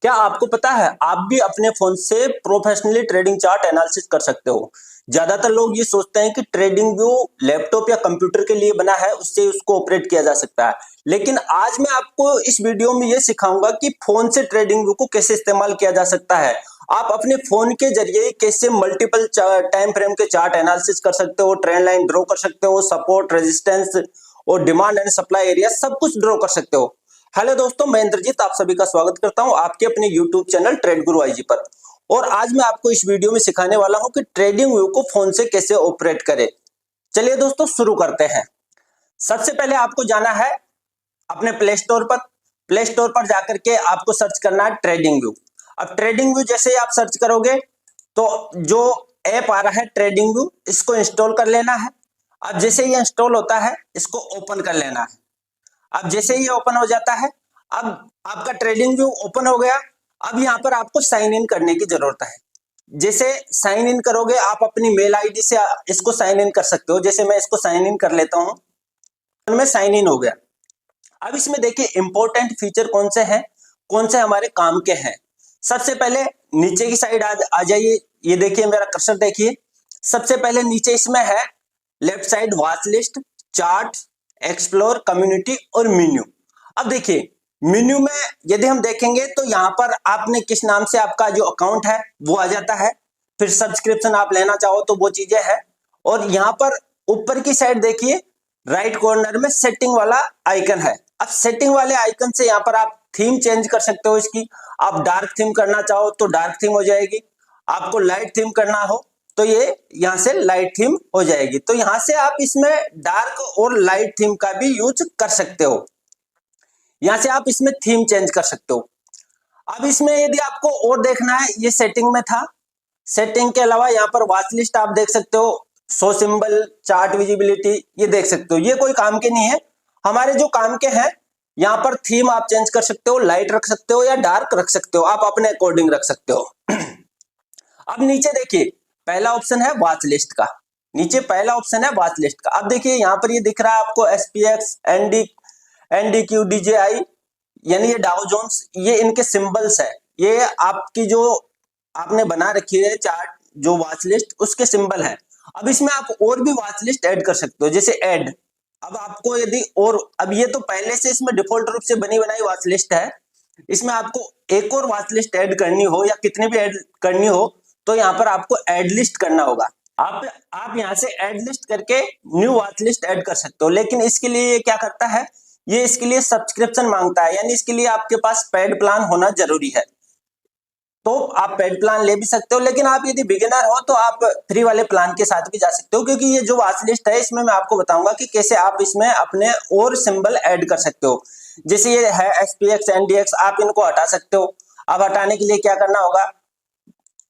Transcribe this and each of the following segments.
क्या आपको पता है आप भी अपने फोन से प्रोफेशनली ट्रेडिंग चार्ट एनालिसिस कर सकते हो। ज्यादातर लोग ये सोचते हैं कि ट्रेडिंग व्यू लैपटॉप या कंप्यूटर के लिए बना है, उससे उसको ऑपरेट किया जा सकता है। लेकिन आज मैं आपको इस वीडियो में ये सिखाऊंगा कि फोन से ट्रेडिंग व्यू को कैसे इस्तेमाल किया जा सकता है। आप अपने फोन के जरिए कैसे मल्टीपल टाइम फ्रेम के चार्ट एनालिसिस कर सकते हो, ट्रेंड लाइन ड्रॉ कर सकते हो, सपोर्ट, रेजिस्टेंस और डिमांड एंड सप्लाई एरिया सब कुछ ड्रॉ कर सकते हो। हेलो दोस्तों, मैं इंद्रजीत आप सभी का स्वागत करता हूं आपके अपने YouTube चैनल ट्रेड गुरु आईजी पर। और आज मैं आपको इस वीडियो में सिखाने वाला हूं कि ट्रेडिंग व्यू को फोन से कैसे ऑपरेट करें। चलिए दोस्तों शुरू करते हैं। सबसे पहले आपको जाना है अपने प्ले स्टोर पर। प्ले स्टोर पर जाकर के आपको सर्च करना है ट्रेडिंग व्यू। अब ट्रेडिंग व्यू जैसे ही आप सर्च करोगे तो जो ऐप आ रहा है ट्रेडिंग व्यू, इसको इंस्टॉल कर लेना है। अब जैसे ये इंस्टॉल होता है इसको ओपन कर लेना है। अब जैसे ही ये ओपन हो जाता है, अब आपका ट्रेडिंग व्यू ओपन हो गया। अब यहाँ पर आपको साइन इन करने की जरूरत है। जैसे साइन इन करोगे आप अपनी मेल आईडी से इसको साइन इन कर सकते हो। जैसे मैं इसको साइन इन कर लेता हूँ, मैं साइन इन हो गया। अब इसमें देखिए इंपॉर्टेंट फीचर कौन से हैं, कौन से हमारे काम के हैं। सबसे पहले नीचे की साइड आ जाइए। ये देखिए मेरा कर्सर देखिए। सबसे पहले नीचे इसमें है left side watch list, chart, explore, community और मेन्यू। अब देखिए मेन्यू में यदि हम देखेंगे तो यहाँ पर आपने किस नाम से आपका जो अकाउंट है वो आ जाता है। फिर सब्सक्रिप्शन आप लेना चाहो तो वो चीजें हैं। और यहाँ पर ऊपर की साइड देखिए राइट कॉर्नर में सेटिंग वाला आइकन है। अब सेटिंग वाले आइकन से यहाँ पर आप थीम चेंज कर सकते हो इसकी। आप डार्क थीम करना चाहो तो डार्क थीम हो जाएगी, आपको लाइट थीम करना हो तो ये यहाँ से लाइट थीम हो जाएगी। तो यहाँ से आप इसमें डार्क और लाइट थीम का भी यूज कर सकते हो। यहाँ से आप इसमें थीम चेंज कर सकते हो। अब इसमें यदि आपको और देखना है, ये सेटिंग में था। सेटिंग के अलावा यहाँ पर वॉच लिस्ट आप देख सकते हो, शो सिंबल, चार्ट विजिबिलिटी ये देख सकते हो। ये कोई काम के नहीं है। हमारे जो काम के हैं यहाँ पर थीम आप चेंज कर सकते हो, लाइट रख सकते हो या डार्क रख सकते हो, आप अपने अकॉर्डिंग रख सकते हो। अब नीचे देखिए पहला ऑप्शन है वॉच लिस्ट का। नीचे पहला ऑप्शन है वॉच लिस्ट का। अब देखिए यहाँ पर ये दिख रहा है आपको एसपीएक्स, एनडीक्यू, डीजेआई, यानी ये डाउ जोन्स, ये इनके सिंबल्स है। ये आपकी जो आपने बना रखी है चार्ट जो वॉच लिस्ट, उसके सिंबल है। अब इसमें आप और भी वॉच लिस्ट ऐड कर सकते हो, जैसे ऐड। अब आपको यदि और, अब ये तो पहले से इसमें डिफॉल्ट रूप से बनी बनाई वॉच लिस्ट है। इसमें आपको एक और वॉच लिस्ट ऐड करनी हो या कितनी भी ऐड करनी हो तो यहाँ पर आपको ऐड लिस्ट करना होगा। आप यहाँ से ऐड लिस्ट करके न्यू वॉच लिस्ट ऐड कर सकते हो। लेकिन इसके लिए ये क्या करता है, ये इसके लिए सब्सक्रिप्शन मांगता है, यानी इसके लिए आपके पास पेड प्लान होना जरूरी है। तो आप पेड प्लान ले भी सकते हो, लेकिन आप यदि बिगिनर हो तो आप फ्री वाले प्लान के साथ भी जा सकते हो। क्योंकि ये जो वॉच लिस्ट है इसमें मैं आपको बताऊंगा कि कैसे आप इसमें अपने और सिंबल ऐड कर सकते हो। जैसे ये है एसपीएक्स, एनडीएक्स, आप इनको हटा सकते हो। अब हटाने के लिए क्या करना होगा,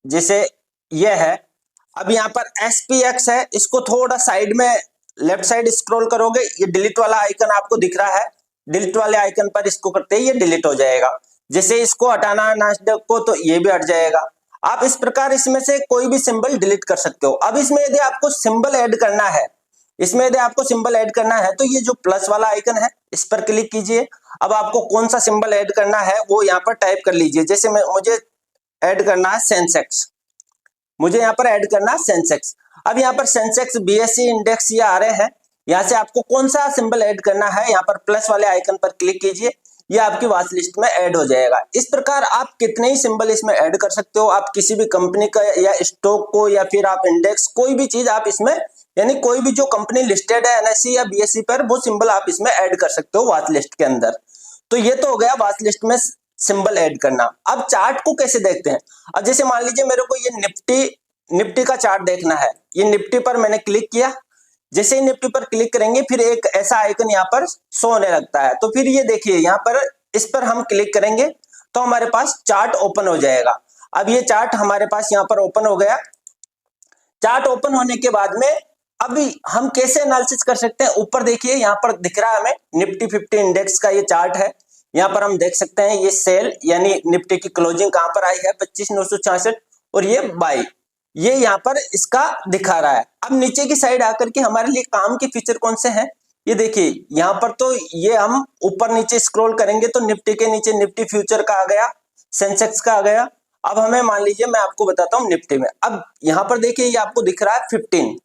जैसे ये है, अब यहाँ पर एसपीएक्स है, इसको थोड़ा साइड में लेफ्ट साइड स्क्रॉल करोगे, ये डिलीट वाला आइकन आपको दिख रहा है। डिलीट वाले आइकन पर इसको करते ही ये डिलीट हो जाएगा। जैसे इसको हटाना है नास्डक को तो ये भी हट जाएगा। आप इस प्रकार इसमें से कोई भी सिंबल डिलीट कर सकते हो। अब इसमें यदि आपको सिंबल ऐड करना है, इसमें यदि आपको सिंबल ऐड करना है तो ये जो प्लस वाला आइकन है इस पर क्लिक कीजिए। अब आपको कौन सा सिंबल ऐड करना है वो यहाँ पर टाइप कर लीजिए। जैसे मुझे ऐड करना है सेंसेक्स, मुझे यहाँ पर ऐड करना है सेंसेक्स। अब यहाँ पर सेंसेक्स, बीएसई इंडेक्स ये आ रहे हैं। यहाँ से आपको कौन सा सिंबल ऐड करना है, यहाँ पर प्लस वाले आइकन पर क्लिक कीजिए, ये आपकी वॉच लिस्ट में ऐड हो जाएगा। इस प्रकार आप कितने ही सिंबल इसमें ऐड कर सकते हो। आप किसी भी कंपनी का या स्टॉक को या फिर आप इंडेक्स, कोई भी चीज आप इसमें, यानी कोई भी जो कंपनी लिस्टेड है एनएसई या बीएसई पर, वो सिंबल आप इसमें ऐड कर सकते हो वॉच लिस्ट के अंदर। तो ये तो हो गया वॉच लिस्ट में सिंबल ऐड करना। अब चार्ट को कैसे देखते हैं। अब जैसे मान लीजिए मेरे को ये निफ्टी का चार्ट देखना है। ये निफ्टी पर मैंने क्लिक किया। जैसे ही निफ्टी पर क्लिक करेंगे फिर एक ऐसा आइकन यहाँ पर शो होने लगता है। तो फिर ये देखिए यहाँ पर इस पर हम क्लिक करेंगे तो हमारे पास चार्ट ओपन हो जाएगा। अब ये चार्ट हमारे पास यहाँ पर ओपन हो गया। चार्ट ओपन होने के बाद में अभी हम कैसे एनालिसिस कर सकते हैं, ऊपर देखिए यहाँ पर दिख रहा है हमें निफ्टी 50 इंडेक्स का ये चार्ट है। यहाँ पर हम देख सकते हैं ये सेल, यानी निफ्टी की क्लोजिंग कहां पर आई है 25,966, और ये बाई, ये यहाँ पर इसका दिखा रहा है। अब नीचे की साइड आकर के हमारे लिए काम के फीचर कौन से हैं, ये देखिए यहाँ पर तो ये हम ऊपर नीचे स्क्रॉल करेंगे तो निफ्टी के नीचे निफ्टी फ्यूचर का आ गया, सेंसेक्स का आ गया। अब हमें मान लीजिए मैं आपको बताता हूँ निफ्टी में। अब यहाँ पर देखिए ये आपको दिख रहा है 15,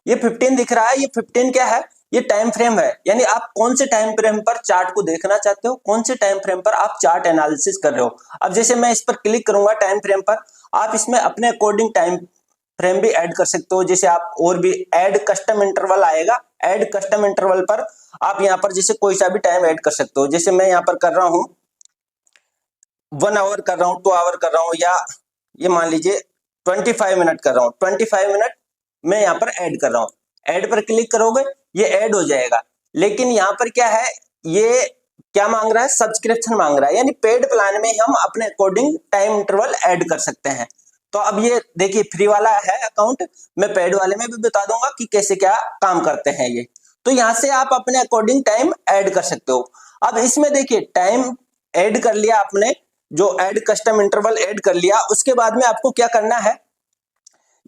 ये 15 दिख रहा है। ये 15 क्या है, ये टाइम फ्रेम है, यानी आप कौन से टाइम फ्रेम पर चार्ट को देखना चाहते हो, कौन से टाइम फ्रेम पर आप चार्ट एनालिसिस कर रहे हो। अब जैसे मैं इस पर क्लिक करूंगा टाइम फ्रेम पर, आप इसमें अपने अकॉर्डिंग टाइम फ्रेम भी ऐड कर सकते हो। जैसे आप और भी ऐड कस्टम इंटरवल आएगा, ऐड कस्टम इंटरवल पर आप यहाँ पर जैसे कोई सा भी टाइम ऐड कर सकते हो। जैसे मैं यहाँ पर कर रहा हूँ 1 आवर कर रहा हूँ, 2 आवर कर रहा हूँ, या ये मान लीजिए 25 मिनट कर रहा हूँ, 25 मिनट मैं यहाँ पर ऐड कर रहा हूँ। ऐड पर क्लिक करोगे ये ऐड हो जाएगा। लेकिन यहाँ पर क्या है, ये क्या मांग रहा है, सब्सक्रिप्शन मांग रहा है, यानी पेड प्लान में हम अपने अकॉर्डिंग टाइम इंटरवल ऐड कर सकते हैं। तो अब ये देखिए फ्री वाला है अकाउंट, मैं पेड वाले में भी बता दूंगा कि कैसे क्या काम करते हैं ये। तो यहाँ से आप अपने अकॉर्डिंग टाइम ऐड कर सकते हो। अब इसमें देखिए टाइम ऐड कर लिया आपने, जो ऐड कस्टम इंटरवल ऐड कर लिया, उसके बाद में आपको क्या करना है,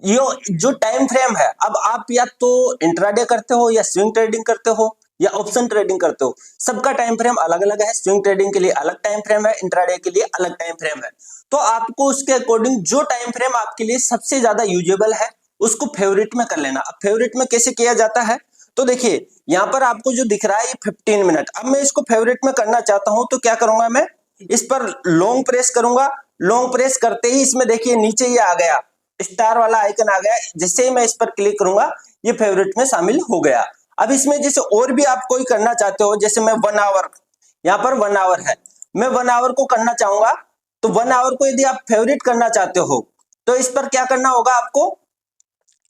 ये जो टाइम फ्रेम है, अब आप या तो इंट्राडे करते हो, या स्विंग ट्रेडिंग करते हो, या ऑप्शन ट्रेडिंग करते हो, सबका टाइम फ्रेम अलग अलग है। स्विंग ट्रेडिंग के लिए अलग टाइम फ्रेम है, इंट्राडे के लिए अलग टाइम फ्रेम है। तो आपको उसके अकॉर्डिंग जो टाइम फ्रेम आपके लिए सबसे ज्यादा यूजेबल है उसको फेवरेट में कर लेना। अब फेवरेट में कैसे किया जाता है, तो देखिए यहाँ पर आपको जो दिख रहा है ये 15 मिनट, अब मैं इसको फेवरेट में करना चाहता हूं तो क्या करूंगा, मैं इस पर लॉन्ग प्रेस करूंगा। लॉन्ग प्रेस करते ही इसमें देखिए नीचे ये आ गया, स्टार वाला आइकन आ गया। जिससे ही मैं इस पर क्लिक करूंगा ये फेवरेट में शामिल हो गया। अब इसमें जैसे और भी आप कोई करना चाहते हो, जैसे मैं 1 आवर, यहाँ पर 1 आवर है, मैं 1 आवर को करना चाहूंगा, तो 1 आवर को यदि आप फेवरेट करना चाहते हो तो इस पर क्या करना होगा, आपको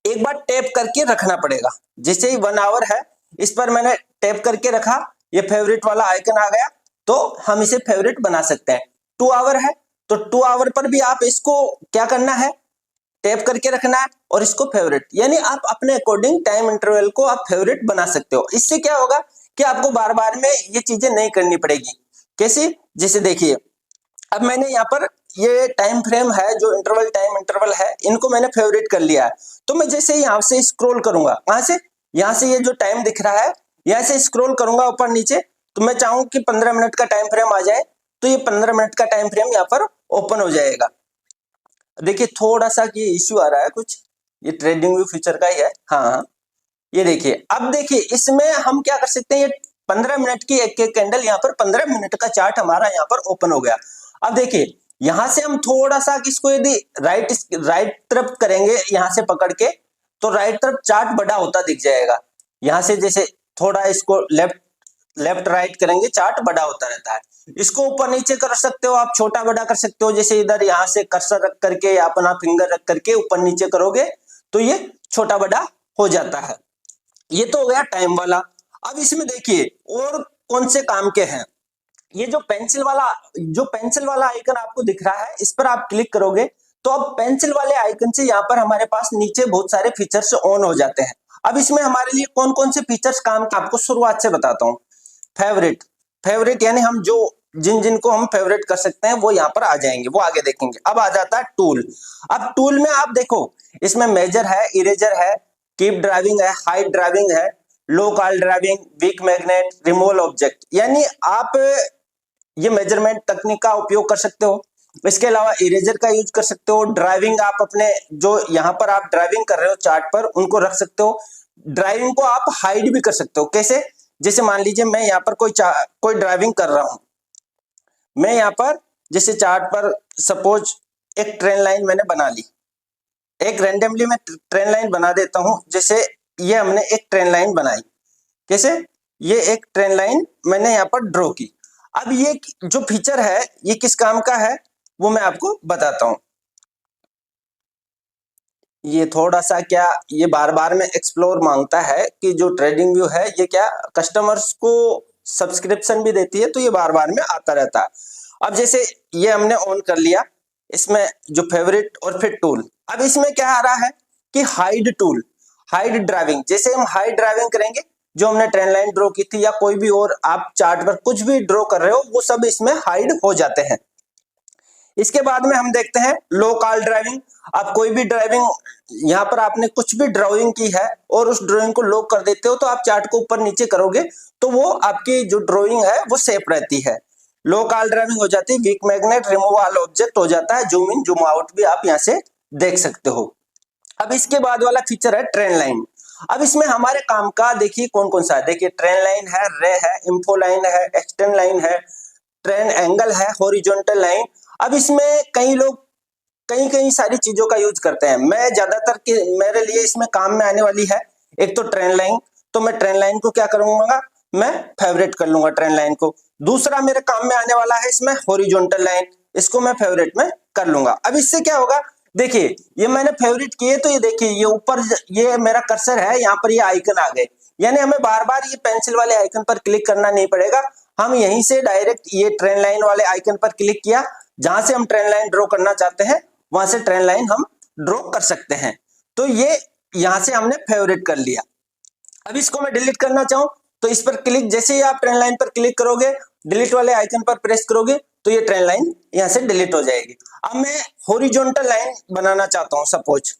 एक बार टैप करके रखना पड़ेगा। जैसे ही 1 आवर है, इस पर मैंने टैप करके रखा, ये फेवरेट वाला आइकन आ गया, तो हम इसे फेवरेट बना सकते हैं। 2 आवर है तो 2 आवर पर भी आप इसको क्या करना है, टैप करके रखना है और इसको फेवरेट, यानी आप अपने अकॉर्डिंग टाइम इंटरवल को आप फेवरेट बना सकते हो। इससे क्या होगा कि आपको बार बार में ये चीजें नहीं करनी पड़ेगी। कैसे, जैसे देखिए अब मैंने यहाँ पर ये टाइम फ्रेम है, जो इंटरवल टाइम इंटरवल है, इनको मैंने फेवरेट कर लिया है। तो मैं जैसे यहाँ से स्क्रॉल करूंगा, कहां से, यहाँ से ये जो टाइम दिख रहा है यहाँ से स्क्रॉल करूंगा ऊपर नीचे, तो मैं चाहूँ कि 15 मिनट का टाइम फ्रेम आ जाए, तो ये 15 मिनट का टाइम फ्रेम यहाँ पर ओपन हो जाएगा। देखिए थोड़ा सा ये इश्यू आ रहा है कुछ, ये ट्रेडिंग व्यू फीचर का ही है। हाँ ये देखिए, अब देखिए इसमें हम क्या कर सकते हैं, ये 15 मिनट की एक एक कैंडल, यहाँ पर 15 मिनट का चार्ट हमारा यहाँ पर ओपन हो गया। अब देखिए यहां से हम थोड़ा सा किसको यदि राइट तरफ करेंगे, यहां से पकड़ के, तो राइट तरफ चार्ट बड़ा होता दिख जाएगा। यहां से जैसे थोड़ा इसको लेफ्ट राइट करेंगे, चार्ट बड़ा होता रहता है। इसको ऊपर नीचे कर सकते हो आप, छोटा बड़ा कर सकते हो। जैसे इधर यहाँ से कर्सर रख करके या अपना फिंगर रख करके ऊपर नीचे करोगे तो ये छोटा बड़ा हो जाता है। ये तो हो गया टाइम वाला। अब इसमें देखिए और कौन से काम के हैं, ये जो पेंसिल वाला आइकन आपको दिख रहा है, इस पर आप क्लिक करोगे तो अब पेंसिल वाले आइकन से यहाँ पर हमारे पास नीचे बहुत सारे फीचर्स ऑन हो जाते हैं। अब इसमें हमारे लिए कौन कौन से फीचर्स काम के, आपको शुरुआत से बताता हूँ। फेवरेट यानी हम जो जिनको हम फेवरेट कर सकते हैं वो यहाँ पर आ जाएंगे, वो आगे देखेंगे। अब आ जाता है टूल। अब टूल में आप देखो इसमें मेजर है, इरेजर है, कीप ड्राइविंग है, हाइड ड्राइविंग है, low call driving, weak magnet, removal object, यानी आप ये मेजरमेंट तकनीक का उपयोग कर सकते हो। इसके अलावा इरेजर का यूज कर सकते हो। ड्राइविंग आप अपने जो यहाँ पर आप ड्राइविंग कर रहे हो चार्ट पर, उनको रख सकते हो। ड्राइविंग को आप हाइड भी कर सकते हो। कैसे, जैसे मान लीजिए मैं यहाँ पर कोई ड्राइविंग कर रहा हूं, मैं यहाँ पर जैसे चार्ट पर सपोज एक ट्रेन लाइन मैंने बना ली, एक रैंडमली मैं ट्रेन लाइन बना देता हूं। जैसे ये हमने एक ट्रेन लाइन बनाई, कैसे, ये एक ट्रेन लाइन मैंने यहाँ पर ड्रॉ की। अब ये जो फीचर है ये किस काम का है वो मैं आपको बताता हूं। ये थोड़ा सा क्या, ये बार बार में एक्सप्लोर मांगता है कि जो ट्रेडिंग व्यू है ये क्या कस्टमर्स को सब्सक्रिप्शन भी देती है, तो ये बार बार में आता रहता है। अब जैसे ये हमने ऑन कर लिया, इसमें जो फेवरेट और फिर टूल। अब इसमें क्या आ रहा है कि हाइड टूल, हाइड ड्राइविंग। जैसे हम हाइड ड्राइविंग करेंगे, जो हमने ट्रेन लाइन ड्रॉ की थी या कोई भी और आप चार्ट पर कुछ भी ड्रॉ कर रहे हो, वो सब इसमें हाइड हो जाते हैं। इसके बाद में हम देखते हैं लो कॉल ड्राइविंग। आप कोई भी ड्राइविंग, यहाँ पर आपने कुछ भी ड्राइंग की है और उस ड्राइंग को लॉक कर देते हो, तो आप चार्ट को ऊपर नीचे करोगे तो वो आपकी जो ड्राइंग है वो सेफ रहती है। लो कॉल ड्राइविंग हो जाती है, weak magnet, remove all object हो जाता है, जूम इन जूम आउट भी आप यहाँ से देख सकते हो। अब इसके बाद वाला फीचर है ट्रेन लाइन। अब इसमें हमारे काम का देखिए कौन कौन सा है। देखिए ट्रेन लाइन है, रे है, इंफो लाइन है, एक्सटेंड लाइन है, ट्रेन एंगल है, हॉरिजॉन्टल लाइन। अब इसमें कई लोग कई कई सारी चीजों का यूज करते हैं। मैं ज्यादातर के मेरे लिए इसमें काम में आने वाली है एक तो ट्रेन लाइन, तो मैं ट्रेन लाइन को क्या करूंगा, मैं फेवरेट कर लूंगा ट्रेन लाइन को। दूसरा मेरे काम में आने वाला है इसमें हॉरिजॉन्टल लाइन, इसको मैं फेवरेट में कर लूंगा। अब इससे क्या होगा, देखिए ये मैंने फेवरेट किए तो ये देखिए ये ऊपर ये मेरा कर्सर है, यहाँ पर ये आइकन आ गए, यानी हमें बार बार ये पेंसिल वाले आइकन पर क्लिक करना नहीं पड़ेगा। हम यहीं से डायरेक्ट ये ट्रेन लाइन वाले आइकन पर क्लिक किया, जहां से हम ट्रेन लाइन ड्रॉ करना चाहते हैं वहां से ट्रेन लाइन हम ड्रॉ कर सकते हैं। तो ये यहां से हमने फेवरेट कर लिया। अब इसको मैं डिलीट करना चाहूं तो इस पर क्लिक, जैसे ही आप ट्रेन लाइन पर क्लिक करोगे, डिलीट वाले आइकन पर प्रेस करोगे तो ये ट्रेन लाइन यहां से डिलीट हो जाएगी। अब मैं हॉरिजॉन्टल लाइन बनाना चाहता हूं। सपोज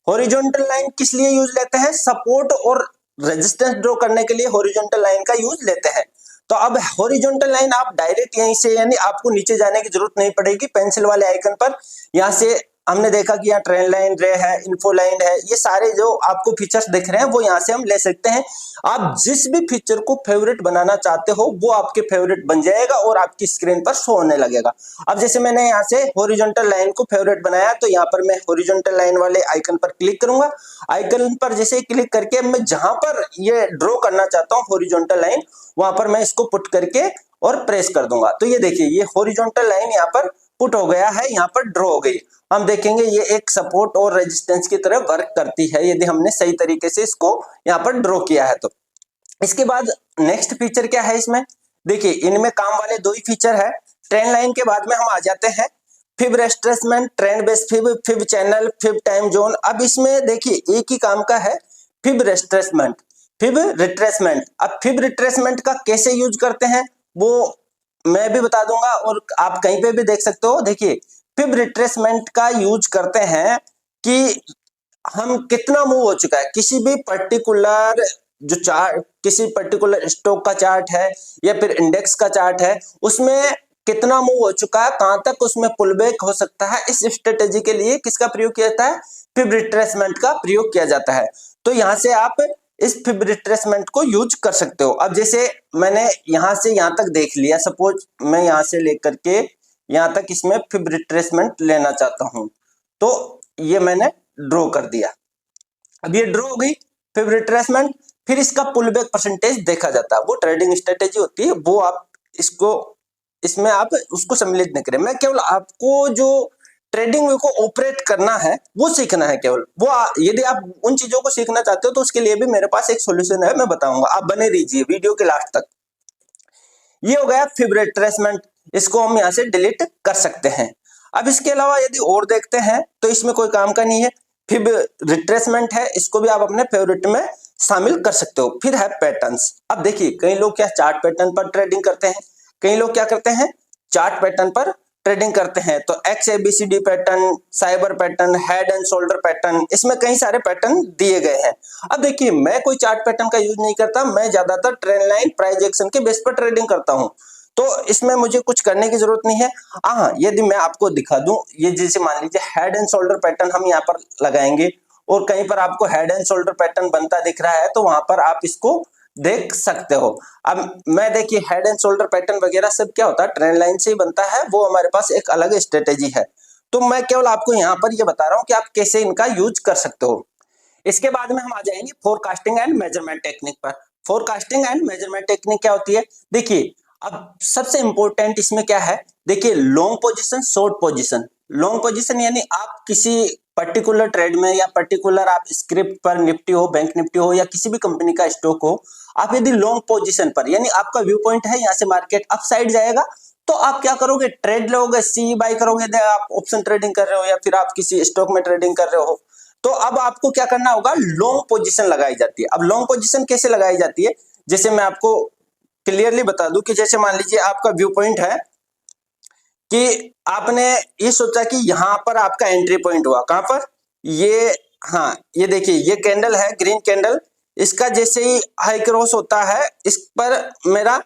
हॉरिजॉन्टल लाइन किस लिए यूज लेते हैं, सपोर्ट और रेजिस्टेंस ड्रॉ करने के लिए हॉरिजॉन्टल लाइन का यूज लेते हैं। तो अब हॉरिजॉन्टल लाइन आप डायरेक्ट यहीं से, यानी आपको नीचे जाने की जरूरत नहीं पड़ेगी, पेंसिल वाले आइकन पर यहां से हमने देखा कि यहाँ ट्रेन लाइन, रे है, इन्फो लाइन है, ये सारे जो आपको फीचर्स दिख रहे हैं वो यहाँ से हम ले सकते हैं। आप जिस भी फीचर को फेवरेट बनाना चाहते हो वो आपके फेवरेट बन जाएगा और आपकी स्क्रीन पर शो होने लगेगा। अब जैसे मैंने यहाँ से हॉरिजॉन्टल लाइन को फेवरेट बनाया तो यहाँ पर मैं हॉरिजॉन्टल लाइन वाले आइकन पर क्लिक करूंगा। आइकन पर जैसे क्लिक करके मैं जहां पर ये ड्रॉ करना चाहता हूँ हॉरिजॉन्टल लाइन, वहां पर मैं इसको पुट करके और प्रेस कर दूंगा। तो ये देखिए ये हॉरिजॉन्टल लाइन यहाँ पर पुट हो गया है, यहाँ पर ड्रॉ हो गई। हम देखेंगे ये एक सपोर्ट और रेजिस्टेंस की तरह वर्क करती है यदि हमने सही तरीके से इसको यहाँ पर ड्रॉ किया है तो। इसके बाद नेक्स्ट फीचर क्या है इसमें, देखिए इनमें काम वाले दो ही फीचर है। ट्रेन लाइन के बाद में हम आ जाते हैं fib retracement, trend base fib, fib channel, fib time zone. अब इसमें देखिए एक ही काम का है, फिब रेट्रेसमेंट, फिब रिट्रेसमेंट। अब फिब रिट्रेसमेंट का कैसे यूज करते हैं वो मैं भी बता दूंगा और आप कहीं पे भी देख सकते हो। देखिए फिब रिट्रेसमेंट का यूज करते हैं कि हम कितना मूव हो चुका है किसी भी पर्टिकुलर जो चार्ट, किसी पर्टिकुलर स्टॉक का चार्ट है या फिर इंडेक्स का चार्ट है, उसमें कितना मूव हो चुका है, कहां तक उसमें पुल बैक हो सकता है। इस स्ट्रेटेजी के लिए किसका प्रयोग किया जाता है, फिब रिट्रेसमेंट का प्रयोग किया जाता है। तो यहां से आप इस फिब रिट्रेसमेंट को यूज कर सकते हो। अब जैसे मैंने यहां से यहां तक देख लिया, सपोज मैं यहां से लेकर के यहां तक इसमें फिब रिट्रेसमेंट लेना चाहता हूं, तो ये मैंने ड्रॉ कर दिया। अब ये ड्रॉ हो गई फिब रिट्रेसमेंट। फिर इसका पुल बैक परसेंटेज देखा जाता है, वो ट्रेडिंग स्ट्रेटेजी होती है, वो आप इसको इसमें आप उसको सम्मिलित नहीं करें। मैं केवल आपको जो ट्रेडिंग व्यू को ऑपरेट करना है वो सीखना है केवल वो। यदि आप उन चीजों को सीखना चाहते हो तो उसके लिए भी मेरे पास एक सॉल्यूशन है, मैं बताऊंगा, आप बने रहिए वीडियो के लास्ट तक। ये हो गया फिब रिट्रेसमेंट, इसको हम यहाँ से डिलीट कर सकते हैं। अब इसके अलावा यदि और देखते हैं तो इसमें कोई काम का नहीं है, फिब रिट्रेसमेंट है, इसको भी आप अपने फेवरेट में शामिल कर सकते हो। फिर है पैटर्न्स। अब देखिए कई लोग क्या चार्ट पैटर्न पर ट्रेडिंग करते हैं, कई लोग क्या करते हैं चार्ट पैटर्न पर ट्रेडिंग करते हैं। तो XABCD pattern, cyber pattern, head and shoulder pattern, इसमें कई सारे पैटर्न दिए गए हैं। अब देखिए मैं कोई चार्ट पैटर्न का यूज नहीं करता, मैं ज्यादातर ट्रेंड लाइन, प्राइस एक्शन के बेस पर ट्रेडिंग करता हूं, तो इसमें मुझे कुछ करने की जरूरत नहीं है। हाँ यदि मैं आपको दिखा दूं, ये जैसे मान लीजिए हेड एंड शोल्डर पैटर्न हम यहाँ पर लगाएंगे और कहीं पर आपको हेड एंड शोल्डर पैटर्न बनता दिख रहा है तो वहां पर आप इसको देख सकते हो। अब मैं देखिए हेड एंड शोल्डर पैटर्न वगैरह सब क्या होता है ट्रेंड लाइन से ही बनता है, वो हमारे पास एक अलग स्ट्रेटेजी है। तो मैं केवल आपको यहाँ पर ये बता रहा हूँ कि आप कैसे इनका यूज कर सकते हो। इसके बाद में हम आ जाएंगे फोरकास्टिंग एंड मेजरमेंट टेक्निक पर। फोरकास्टिंग एंड मेजरमेंट टेक्निक क्या होती है, देखिए अब सबसे इंपॉर्टेंट इसमें क्या है, देखिए long position, short position. Long position यानी आप किसी पर्टिकुलर ट्रेड में या पर्टिकुलर आप स्क्रिप्ट पर, निफ्टी हो, बैंक निफ्टी हो या किसी भी कंपनी का स्टॉक हो, आप यदि लॉन्ग पोजीशन पर, यानी आपका व्यू पॉइंट है यहाँ से मार्केट अप साइड जाएगा, तो आप क्या करोगे ट्रेड लोगे, सी बाय करोगे। आप ऑप्शन ट्रेडिंग कर रहे हो या फिर आप किसी स्टॉक में ट्रेडिंग कर रहे हो, तो अब आपको क्या करना होगा, लॉन्ग पोजीशन लगाई जाती है। अब लॉन्ग पोजीशन कैसे लगाई जाती है, जैसे मैं आपको क्लियरली बता दूं कि जैसे मान लीजिए आपका व्यू पॉइंट है कि आपने ये सोचा कि यहां पर आपका एंट्री पॉइंट हुआ, कहां पर, ये, हाँ ये देखिए ये कैंडल है ग्रीन कैंडल, इसका जैसे ही हाई क्रॉस होता है इस पर मेरा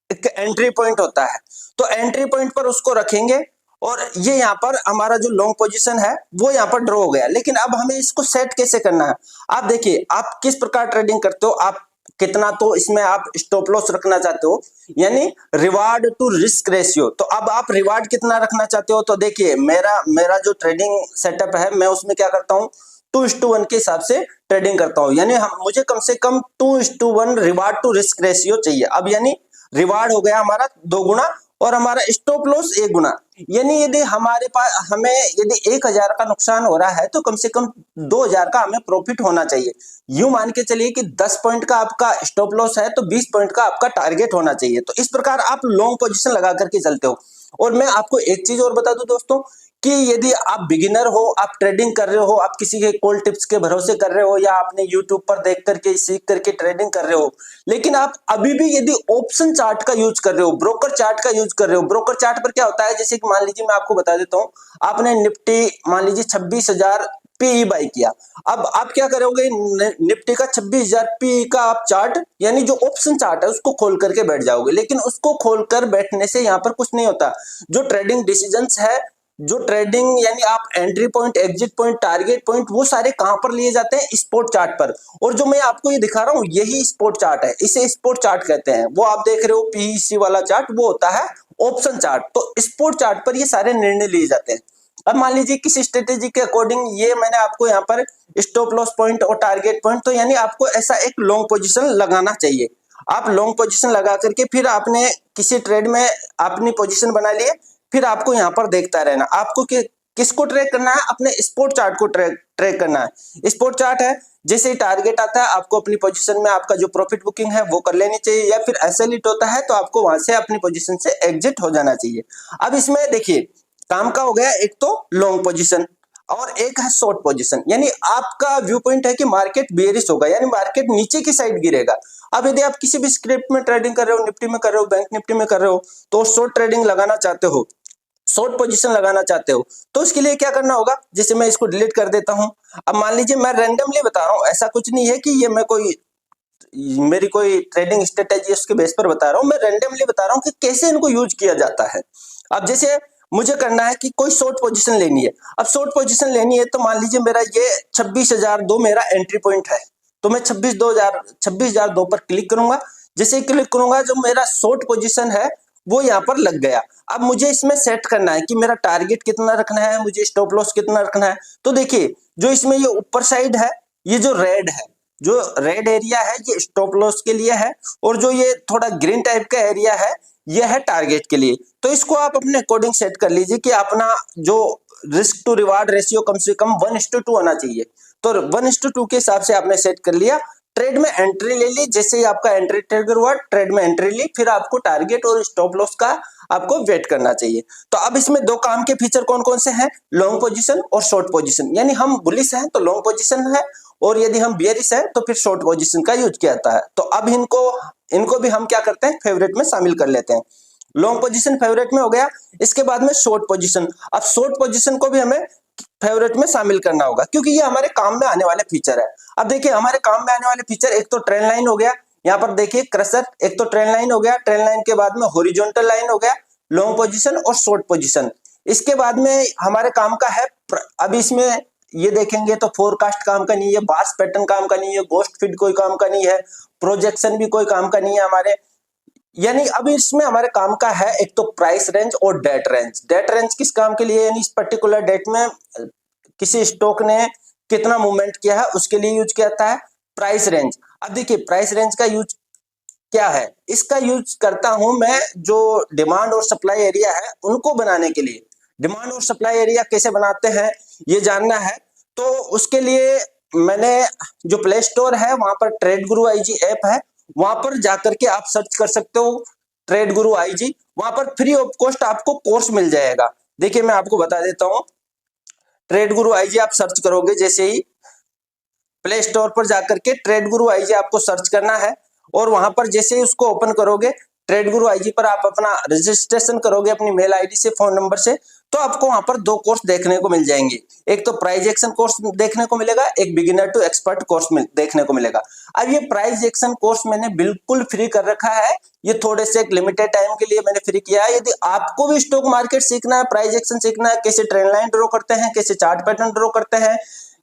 एक एंट्री पॉइंट होता है, तो एंट्री पॉइंट पर उसको रखेंगे और ये यहाँ पर हमारा जो लॉन्ग पोजीशन है वो यहाँ पर ड्रॉ हो गया। लेकिन अब हमें इसको सेट कैसे करना है, आप देखिए आप किस प्रकार ट्रेडिंग करते हो, आप कितना तो इसमें आप स्टॉप लॉस रखना चाहते हो, यानी रिवार्ड टू रिस्क रेशियो। तो अब आप रिवार्ड कितना रखना चाहते हो, तो देखिए मेरा मेरा जो ट्रेडिंग सेटअप है मैं उसमें क्या करता हूँ 2:1 के हिसाब से ट्रेडिंग करता हूँ, यानी मुझे कम से कम 2:1 रिवार्ड टू रिस्क रेशियो चाहिए। अब यानी रिवार्ड हो गया हमारा 2 गुना और हमारा स्टॉप लॉस 1 गुना, यानी यदि हमारे पास हमें यदि 1000 का नुकसान हो रहा है तो कम से कम 2000 का हमें प्रॉफिट होना चाहिए। यूं मान के चलिए कि 10 पॉइंट का आपका स्टॉप लॉस है तो 20 पॉइंट का आपका टारगेट होना चाहिए। तो इस प्रकार आप लॉन्ग पोजीशन लगा करके चलते हो। और मैं आपको एक चीज और बता दूं दोस्तों कि यदि आप बिगिनर हो, आप ट्रेडिंग कर रहे हो, आप किसी के कॉल टिप्स के भरोसे कर रहे हो या आपने यूट्यूब पर देख करके सीख करके ट्रेडिंग कर रहे हो, लेकिन आप अभी भी यदि ऑप्शन चार्ट का यूज कर रहे हो, ब्रोकर चार्ट का यूज कर रहे हो, ब्रोकर चार्ट पर क्या होता है, जैसे कि मान लीजिए मैं आपको बता देता हूं, आपने निफ्टी मान लीजिए 26,000 पीई बाई किया। अब आप क्या करोगे, निफ्टी का 26,000 पीई का आप चार्ट यानी जो ऑप्शन चार्ट है उसको खोल करके बैठ जाओगे। लेकिन उसको खोलकर बैठने से यहाँ पर कुछ नहीं होता। जो ट्रेडिंग डिसीजंस है, जो ट्रेडिंग यानी आप entry point, exit point, target point, वो सारे कहां पर लिए जाते हैं, स्पॉट चार्ट पर। और जो मैं आपको ये दिखा रहा हूं यही स्पॉट चार्ट है, इसे स्पॉट चार्ट कहते हैं। वो आप देख रहे हो पीईसी वाला चार्ट, वो होता है ऑप्शन चार्ट। तो स्पॉट चार्ट पर ये सारे निर्णय लिए जाते हैं। अब मान लीजिए किसी स्ट्रेटेजी के अकॉर्डिंग ये मैंने आपको यहाँ पर स्टॉप लॉस पॉइंट और टारगेट पॉइंट, तो यानी आपको ऐसा एक लॉन्ग पोजीशन लगाना चाहिए। आप लॉन्ग पोजीशन लगा करके फिर आपने किसी ट्रेड में अपनी पोजीशन बना लिए, फिर आपको यहाँ पर देखता रहना। आपको किसको ट्रैक करना है, अपने स्पॉट चार्ट को ट्रैक करना है। स्पॉट चार्ट है, जैसे ही टारगेट आता है आपको अपनी पोजीशन में आपका जो प्रॉफिट बुकिंग है वो कर लेनी चाहिए, या फिर ऐसे लिट होता है तो आपको वहां से अपनी पोजीशन से एग्जिट हो जाना चाहिए। अब इसमें देखिए काम का हो गया एक तो लॉन्ग पोजीशन और एक है शॉर्ट पोजीशन, यानी आपका व्यू पॉइंट है कि मार्केट बेयरिश होगा, यानी मार्केट नीचे की साइड गिरेगा। अब यदि आप किसी भी स्क्रिप्ट में ट्रेडिंग कर रहे हो, निफ्टी में कर रहे हो, बैंक निफ्टी में कर रहे हो, तो शॉर्ट ट्रेडिंग लगाना चाहते हो, शॉर्ट पोजीशन लगाना चाहते हो, तो उसके लिए क्या करना होगा, जैसे मैं इसको डिलीट कर देता हूं। अब मान लीजिए मैं रैंडमली बता रहा हूं, ऐसा कुछ नहीं है कि ये मैं मेरी कोई ट्रेडिंग स्ट्रेटेजी उसके बेस पर बता रहा हूं, मैं रैंडमली बता रहा हूं कि कैसे इनको यूज किया जाता है। अब जैसे मुझे करना है कि कोई शॉर्ट पोजीशन लेनी है। अब शॉर्ट पोजीशन लेनी है तो मान लीजिए मेरा ये 26,002 मेरा एंट्री पॉइंट है, तो मैं 26,002 पर क्लिक करूंगा। जैसे क्लिक करूंगा जो मेरा शॉर्ट पोजीशन है वो यहाँ पर लग गया। अब मुझे इसमें सेट करना है कि मेरा टारगेट कितना रखना है, मुझे स्टॉप लॉस कितना रखना है। तो देखिए जो इसमें ये ऊपर साइड है, ये जो रेड है, जो रेड एरिया है ये स्टॉप लॉस के लिए है, और जो ये थोड़ा ग्रीन टाइप का एरिया है ये है टारगेट के लिए। तो इसको आप अपने अकॉर्डिंग सेट कर लीजिए कि अपना जो रिस्क टू रिवार्ड रेशियो कम से कम 1:2 होना चाहिए। तो 1:2 के हिसाब से आपने सेट कर लिया। ट्रेड में एंट्री ले ली, जैसे ही आपका एंट्री ट्रिगर हुआ ट्रेड में एंट्री ली, फिर आपको टारगेट और स्टॉप लॉस का आपको वेट करना चाहिए। तो अब इसमें दो काम के फीचर कौन कौन से हैं, लॉन्ग पोजीशन और शॉर्ट पोजीशन। यानी हम बुलिश हैं तो लॉन्ग पोजीशन है, और यदि हम बियरिश हैं तो फिर शॉर्ट पोजीशन का यूज किया जाता है। तो अब इनको भी हम क्या करते हैं, फेवरेट में शामिल कर लेते हैं। लॉन्ग पोजीशन फेवरेट में हो गया। इसके बाद में शॉर्ट पोजीशन। अब शॉर्ट पोजीशन को भी हमें फेवरेट में शामिल करना होगा, क्योंकि ये हमारे काम में आने वाले फीचर है। अब देखिए हमारे काम में आने वाले फीचर, एक तो ट्रेंड लाइन हो गया, यहाँ पर देखिए क्रसर, एक तो ट्रेंड लाइन हो गया, ट्रेंड लाइन के बाद में हॉरिजॉन्टल लाइन हो गया, लॉन्ग पोजीशन और शॉर्ट पोजीशन। इसके बाद में हमारे काम का है, अब इसमें ये देखेंगे तो फोरकास्ट काम का नहीं है, बार्स पैटर्न काम का नहीं है, गोस्ट फीड कोई काम का नहीं है, प्रोजेक्शन भी कोई काम का नहीं है हमारे। यानी अब इसमें हमारे काम का है एक तो प्राइस रेंज और डेट रेंज। डेट रेंज किस काम के लिए, यानी इस पर्टिकुलर डेट में किसी स्टॉक ने कितना मूवमेंट किया है उसके लिए यूज किया जाता है। प्राइस रेंज, अब देखिए प्राइस रेंज का यूज क्या है, इसका यूज करता हूं मैं जो डिमांड और सप्लाई एरिया है उनको बनाने के लिए। डिमांड और सप्लाई एरिया कैसे बनाते हैं ये जानना है, तो उसके लिए मैंने जो प्ले स्टोर है वहां पर ट्रेड गुरु आईजी ऐप है, वहां पर जाकर के आप सर्च कर सकते हो ट्रेड गुरु आईजी। वहां पर फ्री ऑफ कॉस्ट आपको कोर्स मिल जाएगा। देखिए मैं आपको बता देता हूं, ट्रेड गुरु आईजी आप सर्च करोगे, जैसे ही प्ले स्टोर पर जाकर के ट्रेड गुरु आईजी आपको सर्च करना है, और वहां पर जैसे ही उसको ओपन करोगे ट्रेड गुरु आईजी पर आप अपना रजिस्ट्रेशन करोगे अपनी मेल आईडी से, फोन नंबर से, तो आपको वहां पर दो कोर्स देखने को मिल जाएंगे, एक तो प्राइस एक्शन कोर्स देखने को मिलेगा, एक बिगिनर टू एक्सपर्ट कोर्स देखने को मिलेगा। अब ये प्राइस एक्शन कोर्स मैंने बिल्कुल फ्री कर रखा है, ये थोड़े से एक लिमिटेड टाइम के लिए मैंने फ्री किया है। यदि आपको भी स्टॉक मार्केट सीखना है, प्राइस एक्शन सीखना है, कैसे ट्रेंड लाइन ड्रॉ करते हैं, कैसे चार्ट पैटर्न ड्रॉ करते हैं,